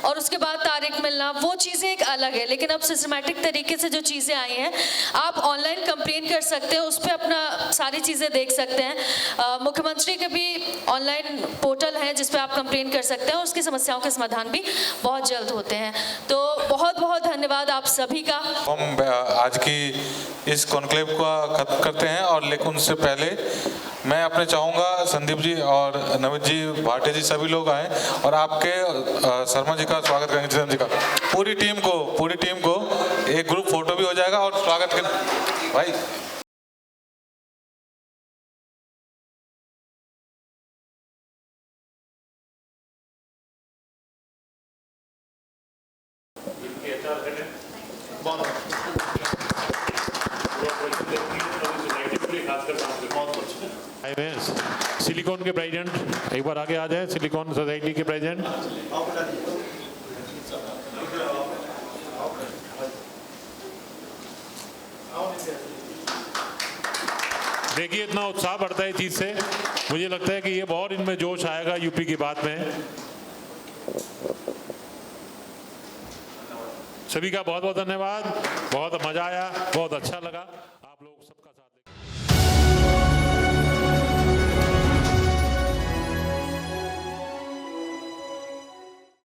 और उसके बाद तारीख मिलना वो चीज़ें एक अलग है, लेकिन अब सिस्टमैटिक तरीके से जो चीज़ें आई हैं, आप ऑनलाइन कंप्लेन कर सकते हैं, उस पर अपना सारी चीज़ें देख सकते हैं। मुख्यमंत्री के भी ऑनलाइन पोर्टल है जिस पर आप कंप्लेन कर सकते हैं और उसकी समस्याओं के समाधान भी बहुत जल्द होते हैं। तो बहुत बहुत धन्यवाद आप सभी का। हम आज की इस कॉन्क्लेव को खत्म करते हैं, और लेकिन उससे पहले मैं अपने चाहूँगा संदीप जी और नवीन जी, भाटे जी, सभी लोग आए और आपके शर्मा जी का स्वागत करेंगे, जितेंद्र जी का, पूरी टीम को एक ग्रुप फोटो भी हो जाएगा और स्वागत कर भाई। सिलिकॉन के प्रेसिडेंट एक बार आगे आ जाए, सिलिकॉन सोसाइटी के प्रेसिडेंट। देखिए इतना उत्साह बढ़ता है इस चीज से, मुझे लगता है कि ये बहुत इनमें जोश आएगा यूपी की बात में। सभी का बहुत बहुत धन्यवाद, बहुत मजा आया, बहुत अच्छा लगा।